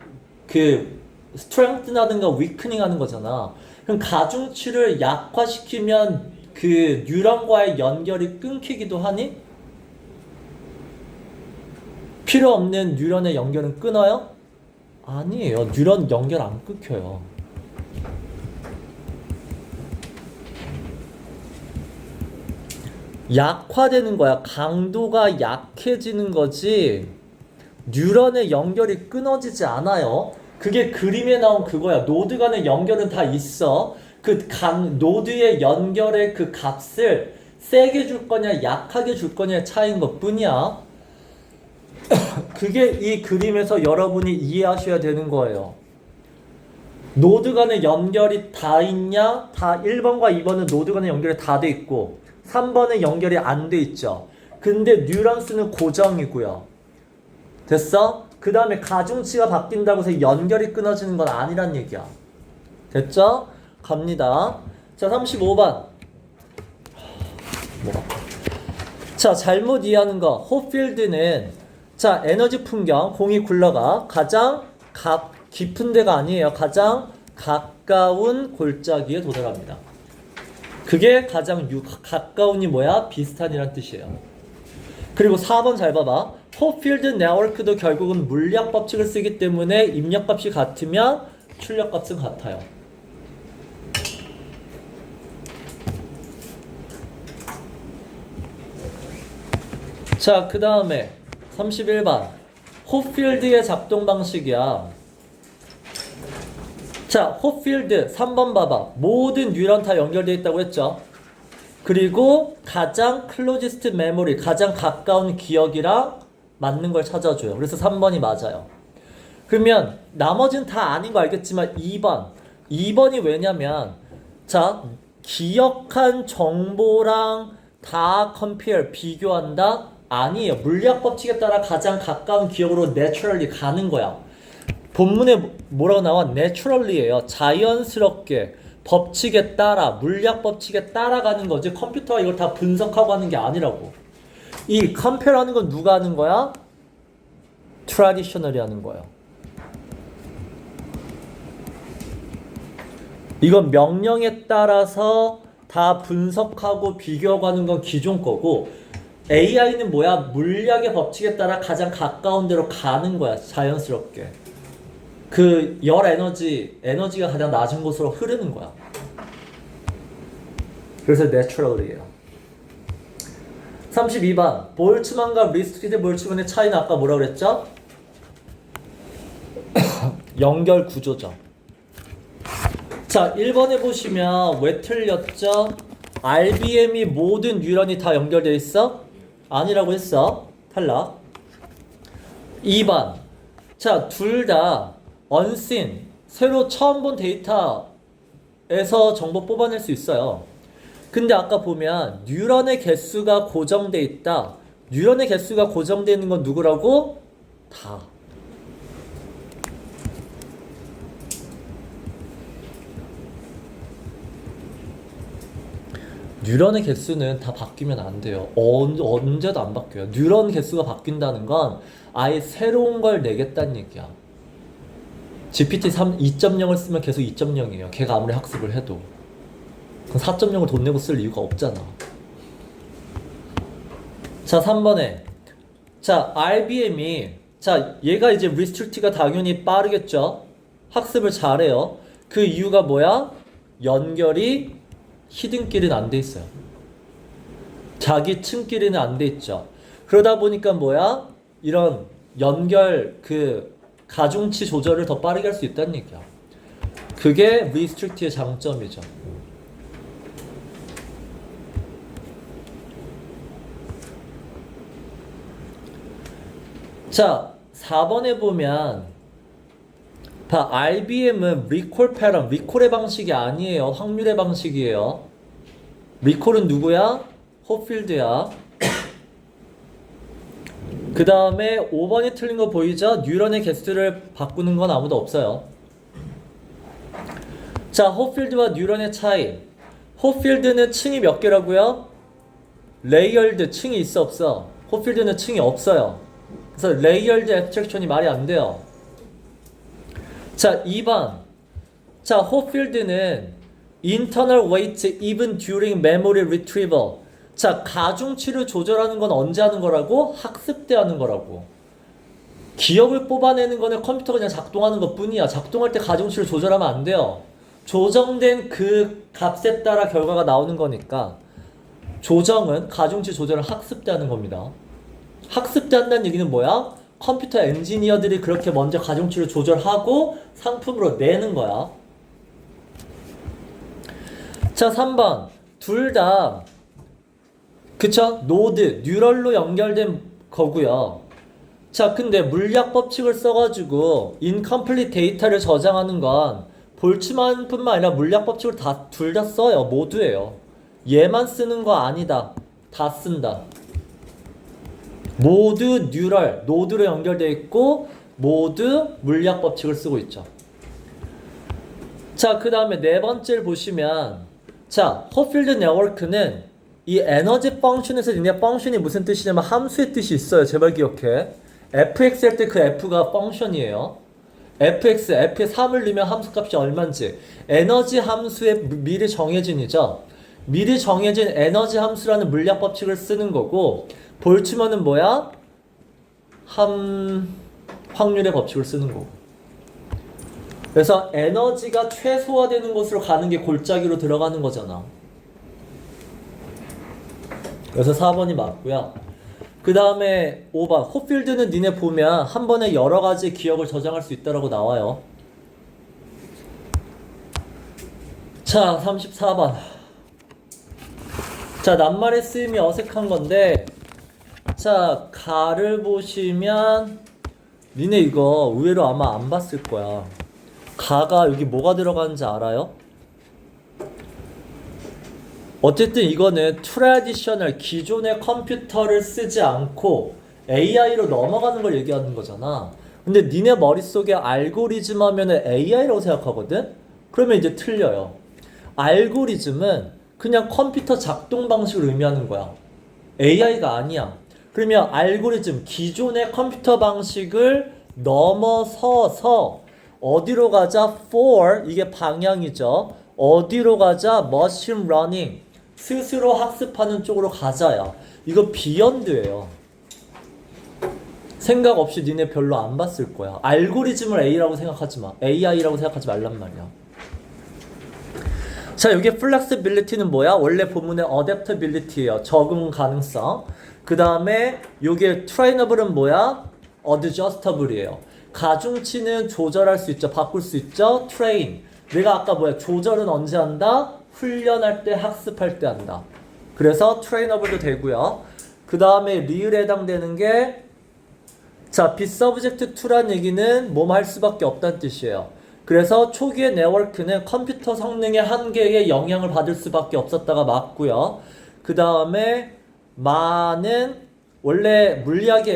그 스트렝스라든가 위크닝 하는 거잖아. 그럼 가중치를 약화시키면 그 뉴런과의 연결이 끊기기도 하니? 필요 없는 뉴런의 연결은 끊어요? 아니에요. 뉴런 연결 안 끊겨요. 약화되는 거야. 강도가 약해지는 거지. 뉴런의 연결이 끊어지지 않아요. 그게 그림에 나온 그거야. 노드 간의 연결은 다 있어. 노드의 연결의 그 값을 세게 줄 거냐 약하게 줄 거냐의 차이인 것 뿐이야. 그게 이 그림에서 여러분이 이해하셔야 되는 거예요. 노드 간의 연결이 다 있냐? 다 1번과 2번은 노드 간의 연결이 다 돼 있고 3번은 연결이 안 돼 있죠. 근데 뉴런스는 고정이고요. 됐어? 그 다음에 가중치가 바뀐다고 해서 연결이 끊어지는 건 아니란 얘기야. 됐죠? 갑니다. 자, 35번. 자, 잘못 이해하는 거. 호필드는 자, 에너지 풍경, 공이 굴러가 가장 깊은 데가 아니에요. 가장 가까운 골짜기에 도달합니다. 그게 가장 가까운이 뭐야? 비슷한이란 뜻이에요. 그리고 4번 잘 봐봐. 호필드 네트워크도 결국은 물리학 법칙을 쓰기 때문에 입력값이 같으면 출력값은 같아요. 자, 그 다음에 31번. 호필드의 작동 방식이야. 자, 호필드 3번 봐봐. 모든 뉴런 다 연결되어 있다고 했죠. 그리고 가장 클로지스트 메모리, 가장 가까운 기억이랑 맞는 걸 찾아줘요. 그래서 3번이 맞아요. 그러면 나머지는 다 아닌 거 알겠지만 2번이 왜냐면 자, 기억한 정보랑 다 compare, 비교한다? 아니에요. 물리학 법칙에 따라 가장 가까운 기억으로 naturally 가는 거야. 본문에 뭐라고 나와? naturally예요. 자연스럽게 법칙에 따라, 물리학 법칙에 따라가는 거지 컴퓨터가 이걸 다 분석하고 하는 게 아니라고. 이 compare 하는 건 누가 하는 거야? traditionally 하는 거예요. 이건 명령에 따라서 다 분석하고 비교하고 하는 건 기존 거고 AI는 뭐야? 물리학의 법칙에 따라 가장 가까운 데로 가는 거야. 자연스럽게. 그 열 에너지가 가장 낮은 곳으로 흐르는 거야. 그래서 naturally예요. 32번. 볼츠만과 리스트리티드 볼츠만의 차이는 아까 뭐라고 그랬죠? 연결 구조죠. 자, 1번에 보시면 왜 틀렸죠? RBM이 모든 뉴런이 다 연결되어 있어? 아니라고 했어. 탈락. 2번. 자, 둘 다 unseen, 새로 처음 본 데이터에서 정보 뽑아낼 수 있어요. 근데 아까 보면 뉴런의 개수가 고정돼 있다. 뉴런의 개수가 고정되어 있는 건 누구라고? 다. 뉴런의 개수는 다 바뀌면 안 돼요. 언제도 안 바뀌어요. 뉴런 개수가 바뀐다는 건 아예 새로운 걸 내겠다는 얘기야. GPT-3 2.0을 쓰면 계속 2.0이에요. 걔가 아무리 학습을 해도. 그럼 4.0을 돈 내고 쓸 이유가 없잖아. 자, 3번에. 자, RBM이, 자, 얘가 이제 리스트릭트가 당연히 빠르겠죠? 학습을 잘해요. 그 이유가 뭐야? 연결이 히든끼리는 안 돼 있어요. 자기 층끼리는 안 돼 있죠. 그러다 보니까 뭐야? 이런 연결, 가중치 조절을 더 빠르게 할 수 있다는 얘기야. 그게 리스트릭트의 장점이죠. 자, 4번에 보면 RBM은 리콜 패런, 리콜의 방식이 아니에요. 확률의 방식이에요. 리콜은 누구야? 호필드야. 그 다음에 5번이 틀린 거 보이죠? 뉴런의 개수를 바꾸는 건 아무도 없어요. 자, 호필드와 뉴런의 차이. 호필드는 층이 몇 개라고요? 레이얼드 층이 있어 없어? 호필드는 층이 없어요. 그래서 레이얼드 애브스트랙션이 말이 안 돼요. 자, 2번. 자, 호필드는 internal weight even during memory retrieval. 자, 가중치를 조절하는 건 언제 하는 거라고? 학습 때 하는 거라고. 기억을 뽑아내는 거는 컴퓨터가 그냥 작동하는 것 뿐이야. 작동할 때 가중치를 조절하면 안 돼요. 조정된 그 값에 따라 결과가 나오는 거니까 조정은 가중치 조절을 학습 때 하는 겁니다. 학습 때 한다는 얘기는 뭐야? 컴퓨터 엔지니어들이 그렇게 먼저 가중치를 조절하고 상품으로 내는 거야. 자, 3번. 둘 다 그쵸? 노드, 뉴럴로 연결된 거고요. 자, 근데 물리학 법칙을 써가지고 incomplete 데이터를 저장하는 건 볼츠만뿐만 아니라 물리학 법칙을 둘 다 써요. 모두예요. 얘만 쓰는 거 아니다. 다 쓴다. 모두 뉴럴, 노드로 연결되어 있고 모두 물리학 법칙을 쓰고 있죠. 자, 그 다음에 네 번째를 보시면 자, 허필드 네트워크는 이 에너지 펑션에서 니네 펑션이 무슨 뜻이냐면 함수의 뜻이 있어요. 제발 기억해. fx 할 때 그 f가 펑션이에요. fx, f에 3을 넣으면 함수값이 얼마인지 에너지 함수의 미리 정해진이죠. 미리 정해진 에너지 함수라는 물리학 법칙을 쓰는 거고 볼츠먼은 뭐야? 확률의 법칙을 쓰는 거고. 그래서 에너지가 최소화되는 곳으로 가는 게 골짜기로 들어가는 거잖아. 그래서 4번이 맞고요. 그 다음에 5번. 호필드는 니네 보면 한 번에 여러 가지 기억을 저장할 수 있다라고 나와요. 자, 34번. 자, 낱말의 쓰임이 어색한 건데 자, 가를 보시면 니네 이거 의외로 아마 안 봤을 거야. 가가 여기 뭐가 들어가는지 알아요? 어쨌든 이거는 트래디셔널 기존의 컴퓨터를 쓰지 않고 AI로 넘어가는 걸 얘기하는 거잖아. 근데 니네 머릿속에 알고리즘 하면은 AI라고 생각하거든? 그러면 이제 틀려요. 알고리즘은 그냥 컴퓨터 작동 방식을 의미하는 거야. AI가 아니야. 그러면 알고리즘, 기존의 컴퓨터 방식을 넘어서서 어디로 가자? for, 이게 방향이죠. 어디로 가자? machine learning, 스스로 학습하는 쪽으로 가자야. 이거 비욘드예요. 생각 없이 니네 별로 안 봤을 거야. 알고리즘을 A라고 생각하지 마. AI라고 생각하지 말란 말이야. 자, 여기 flexibility는 뭐야? 원래 본문의 adaptability예요. 적응 가능성. 그 다음에 요게 trainable은 뭐야? adjustable이에요. 가중치는 조절할 수 있죠. 바꿀 수 있죠. train. 내가 아까 뭐야? 조절은 언제 한다? 훈련할 때, 학습할 때 한다. 그래서 trainable도 되고요. 그 다음에 리을에 해당되는 게 자, be subject to란 얘기는 뭐뭐 할 수밖에 없다는 뜻이에요. 그래서 초기의 네트워크는 컴퓨터 성능의 한계에 영향을 받을 수밖에 없었다가 맞고요. 그 다음에 마는 원래 물리학의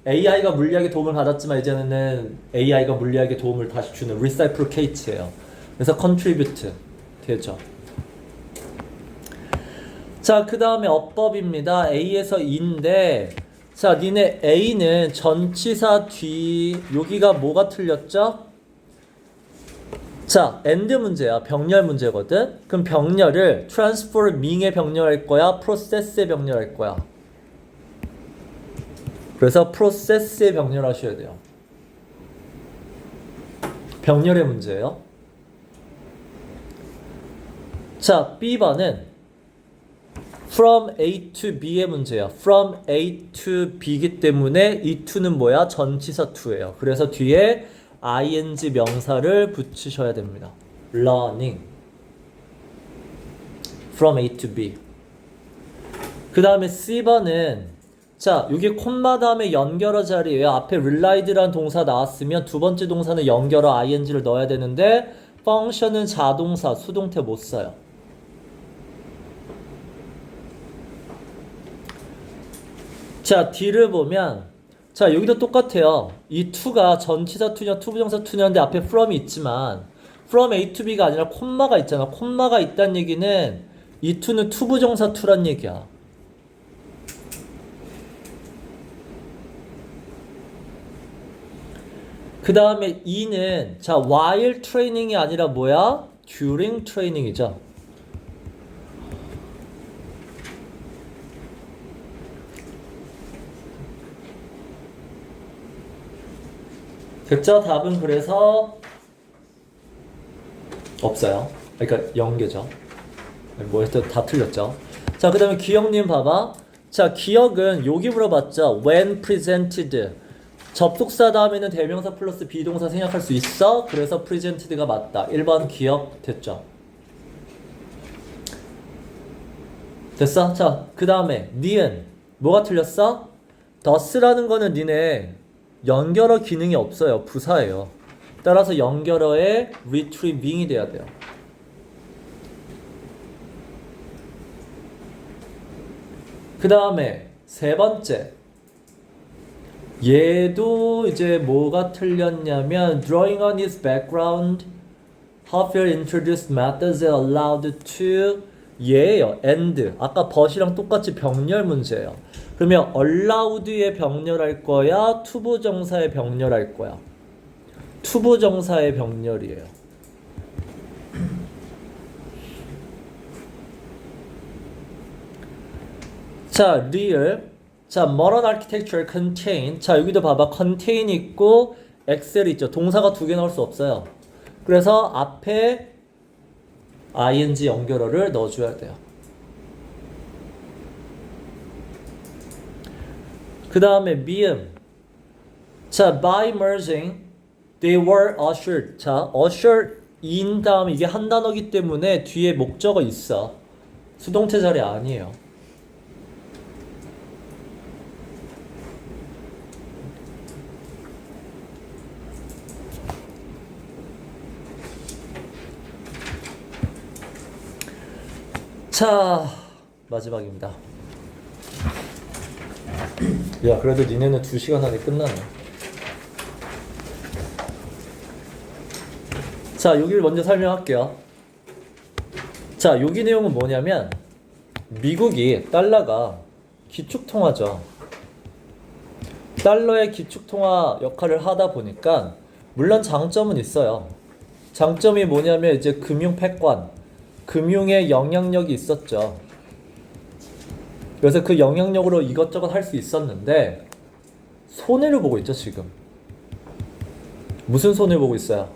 AI가 물리학의 도움을 받았지만 이제는 AI가 물리학의 도움을 다시 주는 reciprocate예요. 그래서 contribute 되죠. 자, 그 다음에 어법입니다. A에서 E인데, 자, 니네 A는 전치사 뒤, 여기가 뭐가 틀렸죠? 자, and 문제야. 병렬 문제거든. 그럼 병렬을 transforming에 병렬할 거야, process에 병렬할 거야. 그래서 process에 병렬하셔야 돼요. 병렬의 문제예요. 자, B번은 from A to B의 문제야. from A to B이기 때문에 이 to는 뭐야? 전치사 to예요. 그래서 뒤에 ing 명사를 붙이셔야 됩니다. learning from A to B. 그 다음에 C번은 자, 여기 콤마 다음에 연결어 자리에요. 앞에 relied라는 동사 나왔으면 두 번째 동사는 연결어 ing를 넣어야 되는데 function은 자동사, 수동태 못 써요. 자, D를 보면 자, 여기도 똑같아요. 이 to가 전치사 to냐 투부정사 to냐인데 앞에 from이 있지만 from A to B가 아니라 콤마가 있잖아. 콤마가 있다는 얘기는 이 to는 투부정사 to란 얘기야. 그 다음에 E는 자, while training이 아니라 뭐야? during training이죠. 됐죠? 답은 그래서 없어요. 그러니까 0개죠. 뭐였든 다 틀렸죠. 자, 그 다음에 기억님 봐봐. 자, 기억은 여기 물어봤죠. when presented. 접속사 다음에는 대명사 플러스 비동사 생략할 수 있어. 그래서 presented가 맞다. 1번 기억 됐죠. 됐어? 자, 그 다음에 니은 뭐가 틀렸어? thus라는 거는 니네 연결어 기능이 없어요. 부사예요. 따라서 연결어에 retrieving이 돼야 돼요. 그 다음에 세 번째 얘도 이제 뭐가 틀렸냐면 drawing on his background, Hoffer introduced methods that allowed to 얘예요. and 아까 but이랑 똑같이 병렬 문제예요. 그러면 allowed에 병렬할 거야? 투부정사에 병렬할 거야? 투부정사의 병렬이에요. 자, real. 자, modern architecture contain. 자, 여기도 봐봐. contain 있고 excel 있죠. 동사가 두 개 넣을 수 없어요. 그래서 앞에 ing 연결어를 넣어줘야 돼요. 그 다음에 미음. 자, by merging, they were ushered. 자, ushered in 다음에 이게 한 단어기 때문에 뒤에 목적어 있어. 수동태 자리 아니에요. 자, 마지막입니다. 야, 그래도 니네는 2시간 안에 끝나네. 자, 여기를 먼저 설명할게요. 자, 여기 내용은 뭐냐면 미국이 달러가 기축통화죠. 달러의 기축통화 역할을 하다 보니까 물론 장점은 있어요. 장점이 뭐냐면 이제 금융 패권, 금융의 영향력이 있었죠. 그래서 그 영향력으로 이것저것 할 수 있었는데 손해를 보고 있죠, 지금. 무슨 손해를 보고 있어요?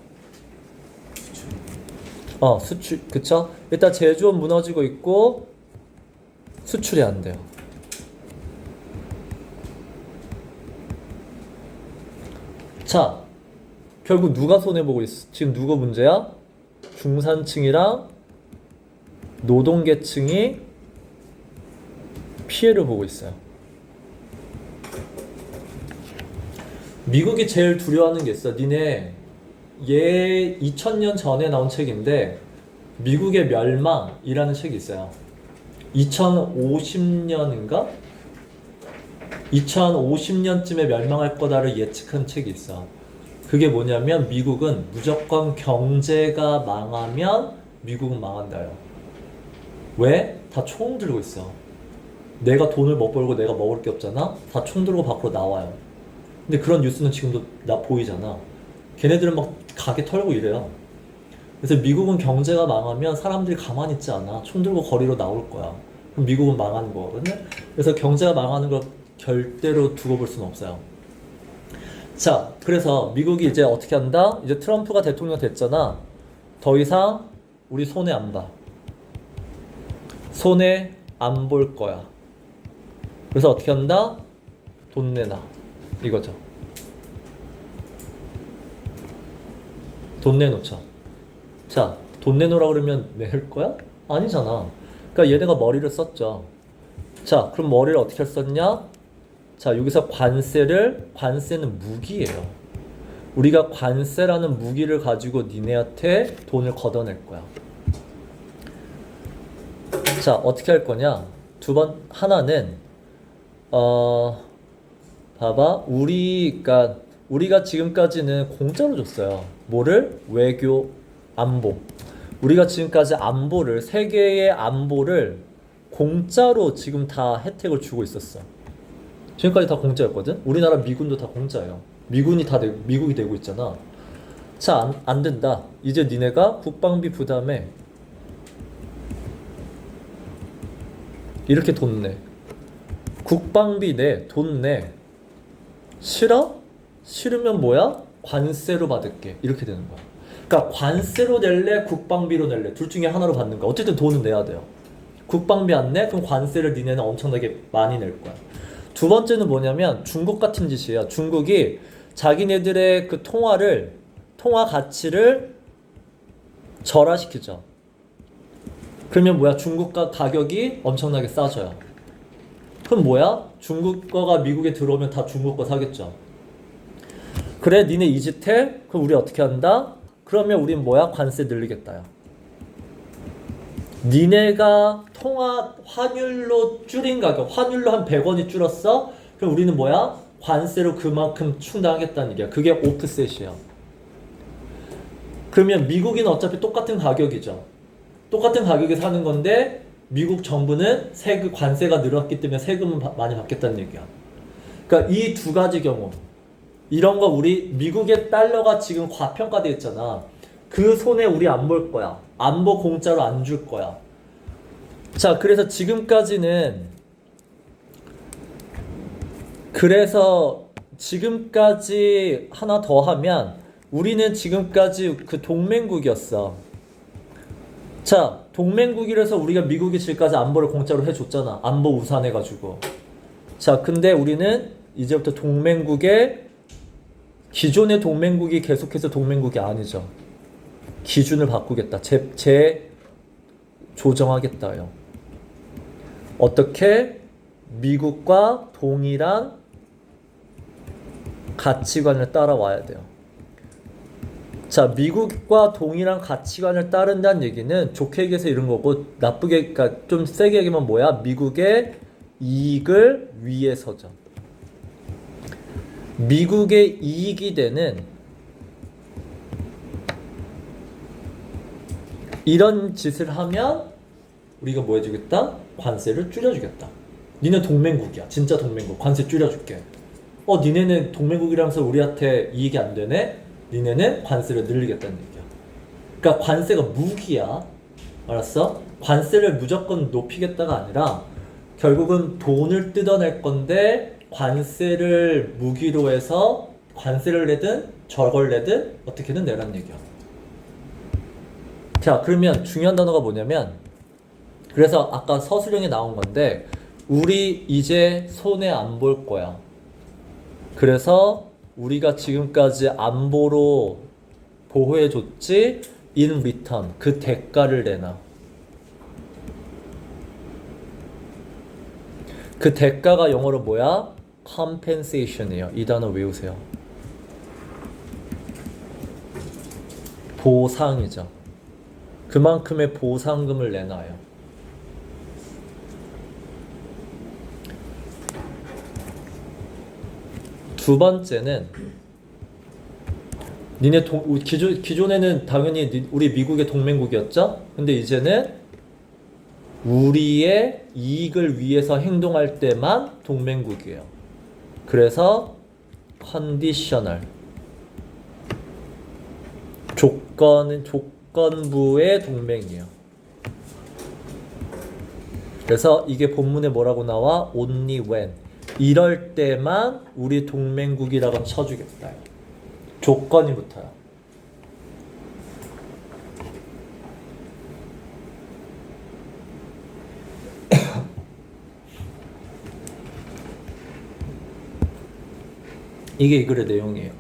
수출, 그쵸? 일단 제조업 무너지고 있고 수출이 안 돼요. 자, 결국 누가 손해보고 있어? 지금 누가 문제야? 중산층이랑 노동계층이 피해를 보고 있어요. 미국이 제일 두려워하는 게 있어. 니네 얘 2000년 전에 나온 책인데 미국의 멸망이라는 책이 있어요. 2050년인가? 2050년쯤에 멸망할 거다를 예측한 책이 있어. 그게 뭐냐면 미국은 무조건 경제가 망하면 미국은 망한다요. 왜? 다 총 들고 있어. 내가 돈을 못 벌고 내가 먹을 게 없잖아. 다 총 들고 밖으로 나와요. 근데 그런 뉴스는 지금도 나 보이잖아. 걔네들은 막 가게 털고 이래요. 그래서 미국은 경제가 망하면 사람들이 가만히 있지 않아. 총 들고 거리로 나올 거야. 그럼 미국은 망하는 거거든요. 그래서 경제가 망하는 걸 절대로 두고 볼 수는 없어요. 자, 그래서 미국이 이제 어떻게 한다? 이제 트럼프가 대통령 됐잖아. 더 이상 우리 손해 안 봐. 손해 안 볼 거야. 그래서 어떻게 한다? 돈 내놔. 이거죠. 돈 내놓자. 자, 돈 내놓으라 그러면 낼 거야? 아니잖아. 그러니까 얘네가 머리를 썼죠. 자, 그럼 머리를 어떻게 썼냐? 자, 여기서 관세는 무기예요. 우리가 관세라는 무기를 가지고 니네한테 돈을 걷어낼 거야. 자, 어떻게 할 거냐? 하나는 봐봐. 우리가 지금까지는 공짜로 줬어요. 뭐를? 외교, 안보. 우리가 지금까지 안보를, 세계의 안보를 공짜로 지금 다 혜택을 주고 있었어. 지금까지 다 공짜였거든? 우리나라 미군도 다 공짜예요. 미국이 되고 있잖아. 자, 안 된다. 이제 니네가 국방비 부담에 이렇게 돈 내. 국방비 내, 돈 내. 싫어? 싫으면 뭐야? 관세로 받을게. 이렇게 되는 거야. 그러니까 관세로 낼래, 국방비로 낼래. 둘 중에 하나로 받는 거야. 어쨌든 돈은 내야 돼요. 국방비 안 내? 그럼 관세를 니네는 엄청나게 많이 낼 거야. 두 번째는 뭐냐면 중국 같은 짓이야. 중국이 자기네들의 그 통화 가치를 절하시키죠. 그러면 뭐야? 중국가 가격이 엄청나게 싸져요. 그럼 뭐야? 중국 거가 미국에 들어오면 다 중국 거 사겠죠. 그래, 니네 이 짓 해? 그럼 우리 어떻게 한다? 그러면 우린 뭐야? 관세 늘리겠다요. 니네가 환율로 줄인 가격, 환율로 한 100원이 줄었어? 그럼 우리는 뭐야? 관세로 그만큼 충당하겠다는 얘기야. 그게 오프셋이야. 그러면 미국인 어차피 똑같은 가격이죠. 똑같은 가격에 사는 건데 미국 정부는 관세가 늘었기 때문에 세금은 많이 받겠다는 얘기야. 그러니까 이 두 가지 경우, 이런 거 미국의 달러가 지금 과평가돼 있잖아. 그 손해 우리 안 볼 거야. 안보 공짜로 안 줄 거야. 자, 그래서 지금까지 하나 더 하면 우리는 지금까지 그 동맹국이었어. 자, 동맹국이라서 우리가 미국이 지금까지 안보를 공짜로 해줬잖아. 안보 우산해가지고. 자, 근데 우리는 이제부터 기존의 동맹국이 계속해서 동맹국이 아니죠. 기준을 바꾸겠다. 조정하겠다요. 어떻게? 미국과 동일한 가치관을 따라와야 돼요. 자, 미국과 동일한 가치관을 따른다는 얘기는 좋게 얘기해서 이런 거고, 나쁘게, 그러니까 좀 세게 얘기하면 뭐야? 미국의 이익을 위해서죠. 미국의 이익이 되는 이런 짓을 하면 우리가 뭐 해주겠다? 관세를 줄여주겠다. 니네 동맹국이야. 진짜 동맹국. 관세 줄여줄게. 니네는 동맹국이라면서 우리한테 이익이 안 되네? 니네는 관세를 늘리겠다는 얘기야. 그러니까 관세가 무기야. 알았어? 관세를 무조건 높이겠다가 아니라 결국은 돈을 뜯어낼 건데 관세를 무기로 해서 관세를 내든 저걸 내든 어떻게든 내라는 얘기야. 자, 그러면 중요한 단어가 뭐냐면, 그래서 아까 서술형에 나온 건데 우리 이제 손해 안 볼 거야. 그래서 우리가 지금까지 안보로 보호해줬지, in return, 그 대가를 내놔. 그 대가가 영어로 뭐야? compensation이에요. 이 단어 외우세요. 보상이죠. 그만큼의 보상금을 내놔요. 두 번째는 기존에는 당연히 우리 미국의 동맹국이었죠? 근데 이제는 우리의 이익을 위해서 행동할 때만 동맹국이에요. 그래서 conditional. 조건부의 동맹이에요. 그래서 이게 본문에 뭐라고 나와? Only when. 이럴 때만 우리 동맹국이라고 쳐주겠다. 조건이 붙어요. 이게 이 글의 내용이에요.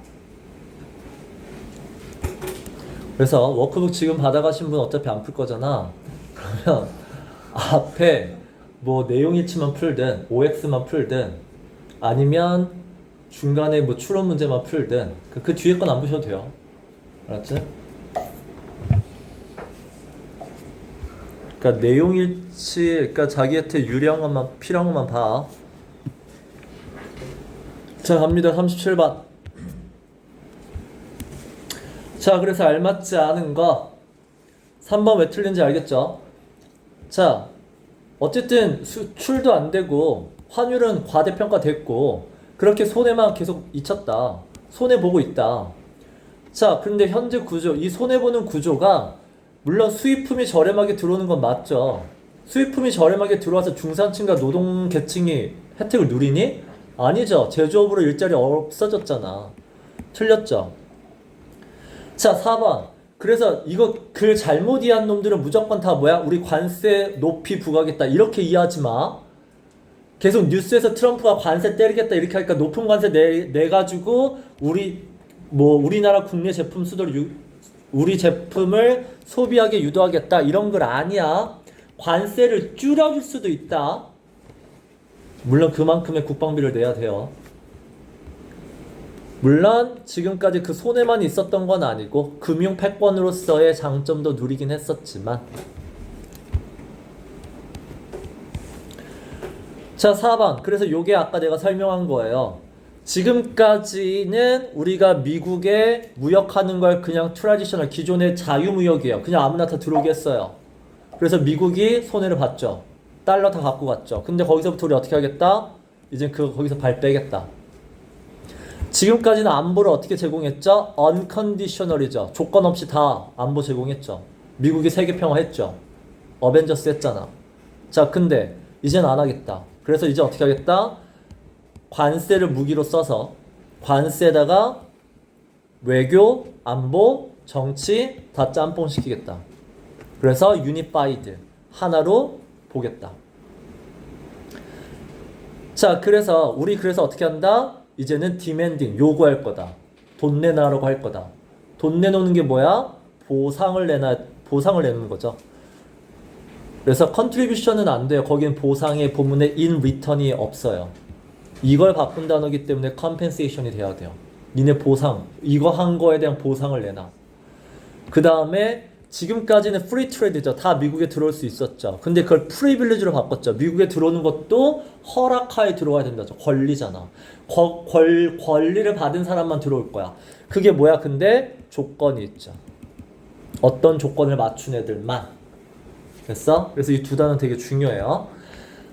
그래서 워크북 지금 받아가신 분 어차피 안 풀 거잖아. 그러면 앞에 뭐 내용 일치만 풀든 OX만 풀든 아니면 중간에 뭐 추론 문제만 풀든 그 뒤에 건 안 보셔도 돼요. 알았지? 그러니까 내용 일치, 그러니까 자기한테 유리한 것만 필요한 것만 봐. 자, 갑니다. 37번. 자, 그래서 알맞지 않은 거 3번 왜 틀린지 알겠죠? 자, 어쨌든 수출도 안 되고 환율은 과대평가됐고 그렇게 손해만 계속 잊혔다. 손해보고 있다. 자, 근데 현재 구조, 이 손해보는 구조가 물론 수입품이 저렴하게 들어오는 건 맞죠. 수입품이 저렴하게 들어와서 중산층과 노동계층이 혜택을 누리니? 아니죠. 제조업으로 일자리 없어졌잖아. 틀렸죠. 자, 4번. 그래서 이거 글 잘못 이해한 놈들은 무조건 다 뭐야? 우리 관세 높이 부과하겠다. 이렇게 이해하지 마. 계속 뉴스에서 트럼프가 관세 때리겠다 이렇게 하니까 높은 관세 내가지고 우리나라 국내 제품 수도를 우리 제품을 소비하게 유도하겠다 이런 글 아니야. 관세를 줄여줄 수도 있다. 물론 그만큼의 국방비를 내야 돼요. 물론 지금까지 그 손해만 있었던 건 아니고 금융 패권으로서의 장점도 누리긴 했었지만. 자, 4번. 그래서 요게 아까 내가 설명한 거예요. 지금까지는 우리가 미국에 무역하는 걸 그냥 트라디셔널 기존의 자유무역이에요. 그냥 아무나 다 들어오게 했어요. 그래서 미국이 손해를 봤죠. 달러 다 갖고 갔죠. 근데 거기서부터 우리 어떻게 하겠다? 이제 거기서 발 빼겠다. 지금까지는 안보를 어떻게 제공했죠? unconditional이죠. 조건 없이 다 안보 제공했죠. 미국이 세계평화 했죠. 어벤져스 했잖아. 자, 근데 이젠 안 하겠다. 그래서 이제 어떻게 하겠다? 관세를 무기로 써서 관세에다가 외교, 안보, 정치 다 짬뽕 시키겠다. 그래서 유니파이드 하나로 보겠다. 자, 그래서 어떻게 한다? 이제는 디맨딩 요구할 거다. 돈 내놔라고 할 거다. 돈 내놓는 게 뭐야? 보상을 내는 거죠. 그래서 컨트리뷰션은 안 돼요. 거기는 보상의 본문에 in return이 없어요. 이걸 바꾼 단어기 때문에 compensation이 돼야 돼요. 니네 보상, 이거 한 거에 대한 보상을 내놔. 그 다음에 지금까지는 free trade죠. 다 미국에 들어올 수 있었죠. 근데 그걸 privilege로 바꿨죠. 미국에 들어오는 것도 허락하에 들어와야 된다죠. 권리잖아. 권리를 받은 사람만 들어올 거야. 그게 뭐야? 근데 조건이 있죠. 어떤 조건을 맞춘 애들만. 됐어? 그래서 이 두 단어는 되게 중요해요.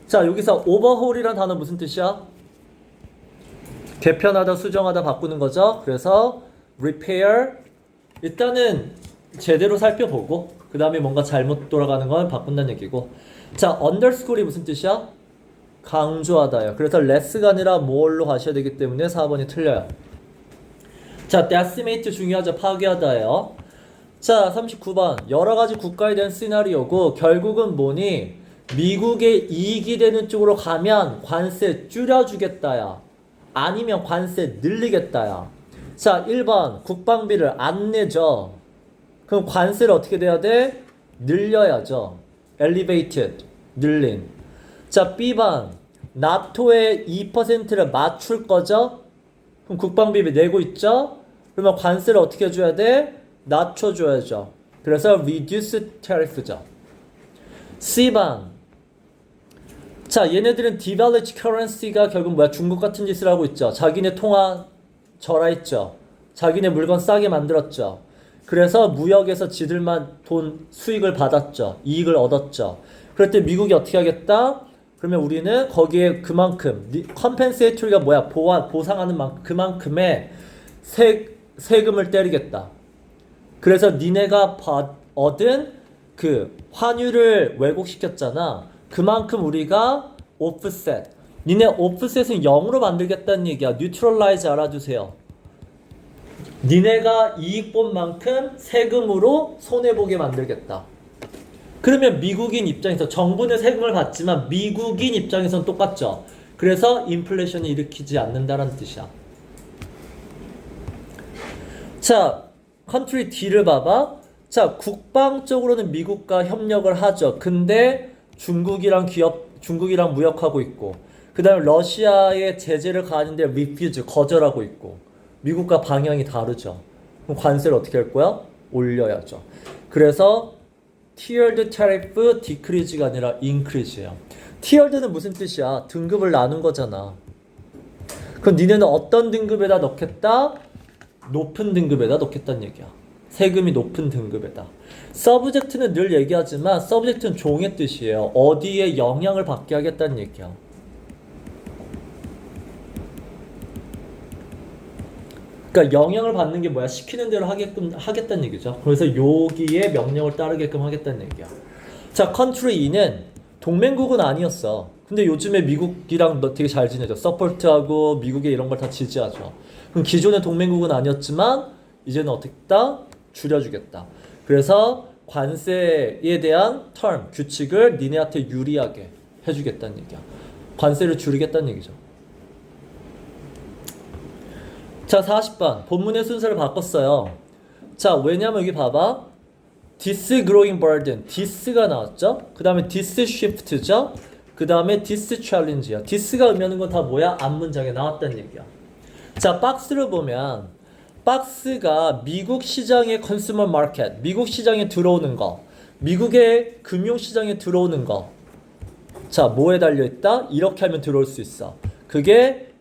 자, 여기서 overhaul이란 단어 무슨 뜻이야? 개편하다, 수정하다, 바꾸는 거죠. 그래서 repair 일단은 제대로 살펴보고 그 다음에 뭔가 잘못 돌아가는 건 바꾼다는 얘기고. 자, underscore이 무슨 뜻이야? 강조하다요. 그래서 less가 아니라 more로 가셔야 되기 때문에 4번이 틀려요. 자, decimate 중요하죠. 파괴하다예요. 자, 39번. 여러 가지 국가에 대한 시나리오고 결국은 뭐니? 미국의 이익이 되는 쪽으로 가면 관세 줄여주겠다야. 아니면 관세 늘리겠다야. 자, 1번. 국방비를 안 내죠. 그럼 관세를 어떻게 돼야 돼? 늘려야죠. elevated. 늘린. 자, B번. 나토의 2%를 맞출 거죠? 그럼 국방비 내고 있죠? 그러면 관세를 어떻게 해줘야 돼? 낮춰줘야죠. 그래서 reduce tariff죠. C번. 자, 얘네들은 devalued currency가 결국 뭐야? 중국 같은 짓을 하고 있죠. 자기네 통화 절하했죠. 자기네 물건 싸게 만들었죠. 그래서 무역에서 지들만 돈 수익을 받았죠. 이익을 얻었죠. 그럴 때 미국이 어떻게 하겠다? 그러면 우리는 거기에 그만큼 컴펜세이터리가 뭐야? 보상하는 그만큼의 세금을 때리겠다. 그래서 니네가 얻은 그 환율을 왜곡시켰잖아. 그만큼 우리가 오프셋. 니네 오프셋은 0으로 만들겠다는 얘기야. 뉴트럴라이즈 알아두세요. 니네가 이익 본 만큼 세금으로 손해보게 만들겠다. 그러면 미국인 입장에서 정부는 세금을 받지만 미국인 입장에서는 똑같죠. 그래서 인플레이션을 일으키지 않는다는 뜻이야. 자, 컨트리 D를 봐봐. 자, 국방적으로는 미국과 협력을 하죠. 근데 중국이랑 무역하고 있고, 그 다음에 러시아의 제재를 가하는데 refuse, 거절하고 있고, 미국과 방향이 다르죠. 그럼 관세를 어떻게 할 거야? 올려야죠. 그래서 tiered tariff decrease가 아니라 increase예요. tiered는 무슨 뜻이야? 등급을 나눈 거잖아. 그럼 니네는 어떤 등급에다 넣겠다? 높은 등급에다 넣겠다는 얘기야. 세금이 높은 등급에다. subject는 늘 얘기하지만 subject는 종의 뜻이에요. 어디에 영향을 받게 하겠다는 얘기야. 그러니까 영향을 받는 게 뭐야? 시키는 대로 하겠다는 얘기죠. 그래서 여기에 명령을 따르게끔 하겠다는 얘기야. 자, 컨트리 E는 동맹국은 아니었어. 근데 요즘에 미국이랑 되게 잘 지내죠. 서포트하고 미국의 이런 걸 다 지지하죠. 그럼 기존의 동맹국은 아니었지만 이제는 어떻게 했다? 줄여주겠다. 그래서 관세에 대한 규칙을 니네한테 유리하게 해주겠다는 얘기야. 관세를 줄이겠다는 얘기죠. 자, 40번. 본문의 순서를 바꿨어요. 자, 왜냐면 여기 봐봐. this growing burden. this가 나왔죠? 그 다음에 this shift죠? 그 다음에 this challenge야. this가 의미하는 건 다 뭐야? 앞문장에 나왔다는 얘기야. 자, 박스를 보면 박스가 미국 시장의 컨슈머 마켓, 미국 시장에 들어오는 거, 미국의 금융 시장에 들어오는 거. 자, 뭐에 달려 있다? 이렇게 하면 들어올 수 있어. 그게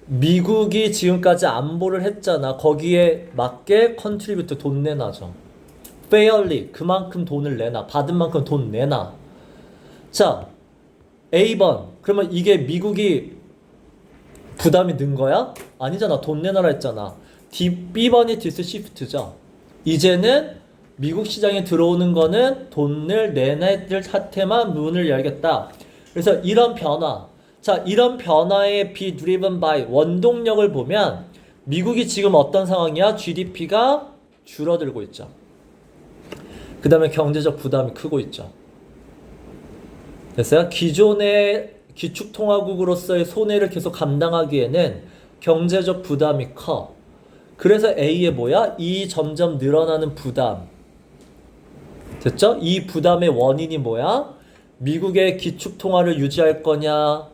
미국이 지금까지 안보를 했잖아. 거기에 맞게 컨트리뷰터 돈 내놔죠. fairly 그만큼 돈을 내놔. 받은 만큼 돈 내놔. 자, A번. 그러면 이게 미국이 부담이 는 거야? 아니잖아. 돈 내놔라 했잖아. B번이 디스 시프트죠. 이제는 미국 시장에 들어오는 거는 돈을 내놔야 될 사태만 문을 열겠다. 그래서 이런 변화. 자, 이런 변화에 be driven by 원동력을 보면 미국이 지금 어떤 상황이야? GDP가 줄어들고 있죠. 그 다음에 경제적 부담이 크고 있죠. 됐어요? 기존의 기축통화국으로서의 손해를 계속 감당하기에는 경제적 부담이 커. 그래서 A의 뭐야? 이 점점 늘어나는 부담. 됐죠? 이 부담의 원인이 뭐야? 미국의 기축통화를 유지할 거냐?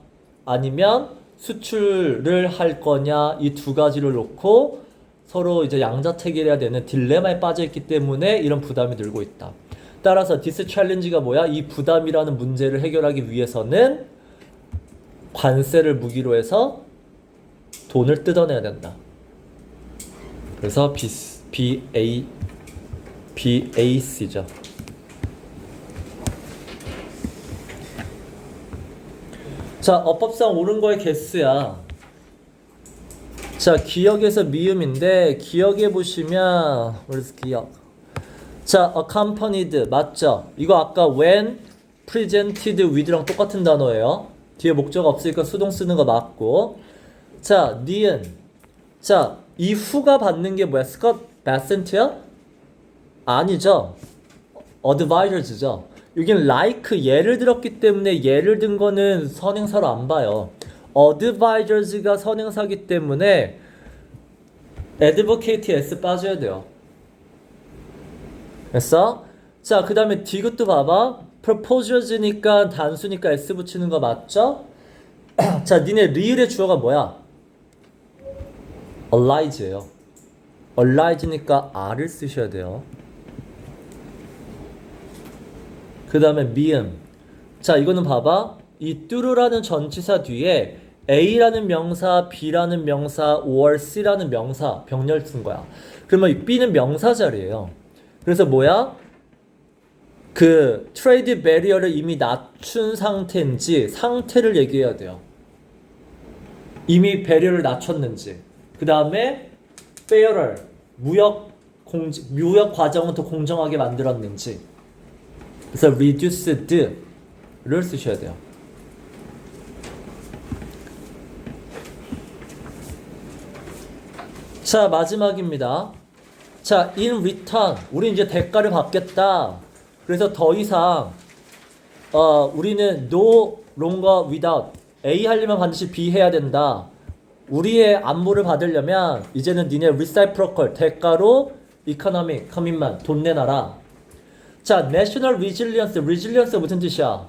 아니면 수출을 할 거냐? 이 두 가지를 놓고 서로 이제 양자택일해야 되는 딜레마에 빠져 있기 때문에 이런 부담이 늘고 있다. 따라서 디스 챌린지가 뭐야? 이 부담이라는 문제를 해결하기 위해서는 관세를 무기로 해서 돈을 뜯어내야 된다. 그래서 BAC죠. 자, 어법상 옳은 거의 개수야. 자, 기억에서 미음인데 기억에 보시면 where's 기억? 자, accompanied 맞죠? 이거 아까 when presented with랑 똑같은 단어예요. 뒤에 목적 없으니까 수동 쓰는 거 맞고. 자, 니은. 자, 이 후가 받는 게 뭐야? 스콧 베센트야? 아니죠. advisors죠. 여기는 like 예를 들었기 때문에 예를 든 거는 선행사로 안 봐요. advisors가 선행사기 때문에 advocate에 S 빠져야 돼요. 됐어? 자, 그 다음에 디귿도 봐봐. proposers니까 단수니까 S 붙이는 거 맞죠? 자, 니네 리을의 주어가 뭐야? allige예요. allige니까 R을 쓰셔야 돼요. 그 다음에 미음. 자, 이거는 봐봐. 이 뚜루라는 전치사 뒤에 A라는 명사, B라는 명사, or C라는 명사 병렬 쓴 거야. 그러면 이 B는 명사 자리예요. 그래서 뭐야? 그 트레이드 배리어를 이미 낮춘 상태인지 상태를 얘기해야 돼요. 이미 배리어를 낮췄는지. 그 다음에 fairer, 무역 과정을 더 공정하게 만들었는지. 그래서 reduced를 쓰셔야 돼요. 자, 마지막입니다. 자, in return, 우리 이제 대가를 받겠다. 그래서 더 이상 우리는 no longer without A 하려면 반드시 B 해야 된다. 우리의 안보를 받으려면 이제는 니네 reciprocal 대가로 economic commitment 돈 내놔라. 자, national resilience, resilience 무슨 뜻이야?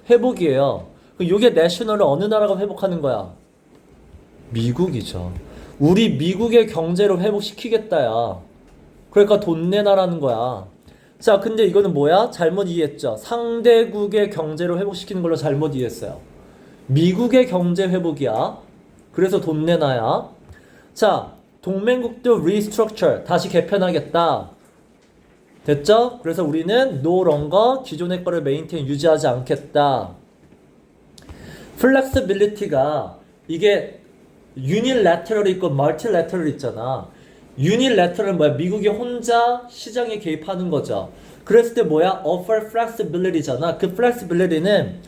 회복이에요. 이게 national을 어느 나라가 회복하는 거야? 미국이죠. 우리 미국의 경제를 회복시키겠다야. 그러니까 돈 내놔라는 거야. 자, 근데 이거는 뭐야? 잘못 이해했죠. 상대국의 경제를 회복시키는 걸로 잘못 이해했어요. 미국의 경제 회복이야. 그래서 돈 내놔야. 자, 동맹국도 restructure, 다시 개편하겠다. 됐죠? 그래서 우리는 no longer 기존의 거를 maintain, 유지하지 않겠다. flexibility가 이게 unilateral 있고 multilateral 있잖아. unilateral은 뭐야? 미국이 혼자 시장에 개입하는 거죠. 그랬을 때 뭐야? offer flexibility잖아. 그 flexibility는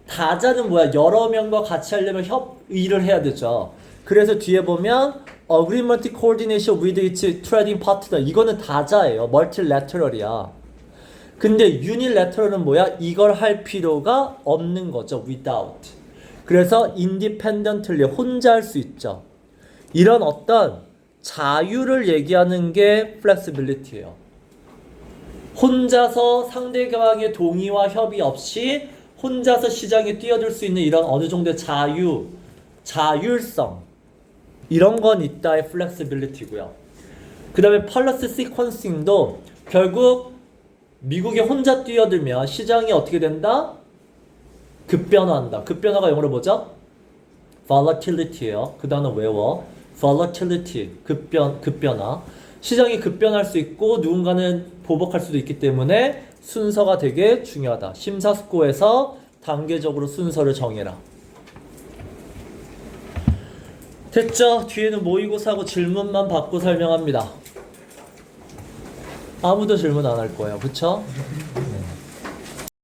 다자는 뭐야? 여러 명과 같이 하려면 협의를 해야 되죠. 그래서 뒤에 보면 agreement coordination with its trading partner, 이거는 다자예요. multilateral이야. 근데 unilateral은 뭐야? 이걸 할 필요가 없는 거죠. without. 그래서 independently, 혼자 할 수 있죠. 이런 어떤 자유를 얘기하는 게 flexibility예요. 혼자서 상대방의 동의와 협의 없이 혼자서 시장에 뛰어들 수 있는 이런 어느 정도의 자율성, 이런 건 있다의 flexibility고요. 그 다음에 policy sequencing도 결국 미국이 혼자 뛰어들면 시장이 어떻게 된다? 급변화한다. 급변화가 영어로 뭐죠? volatility예요. 그 단어 외워. volatility, 급변화. 시장이 급변할 수 있고 누군가는 보복할 수도 있기 때문에 순서가 되게 중요하다. 심사숙고해서 단계적으로 순서를 정해라. 됐죠? 뒤에는 모의고사하고 질문만 받고 설명합니다. 아무도 질문 안 할 거예요. 그쵸?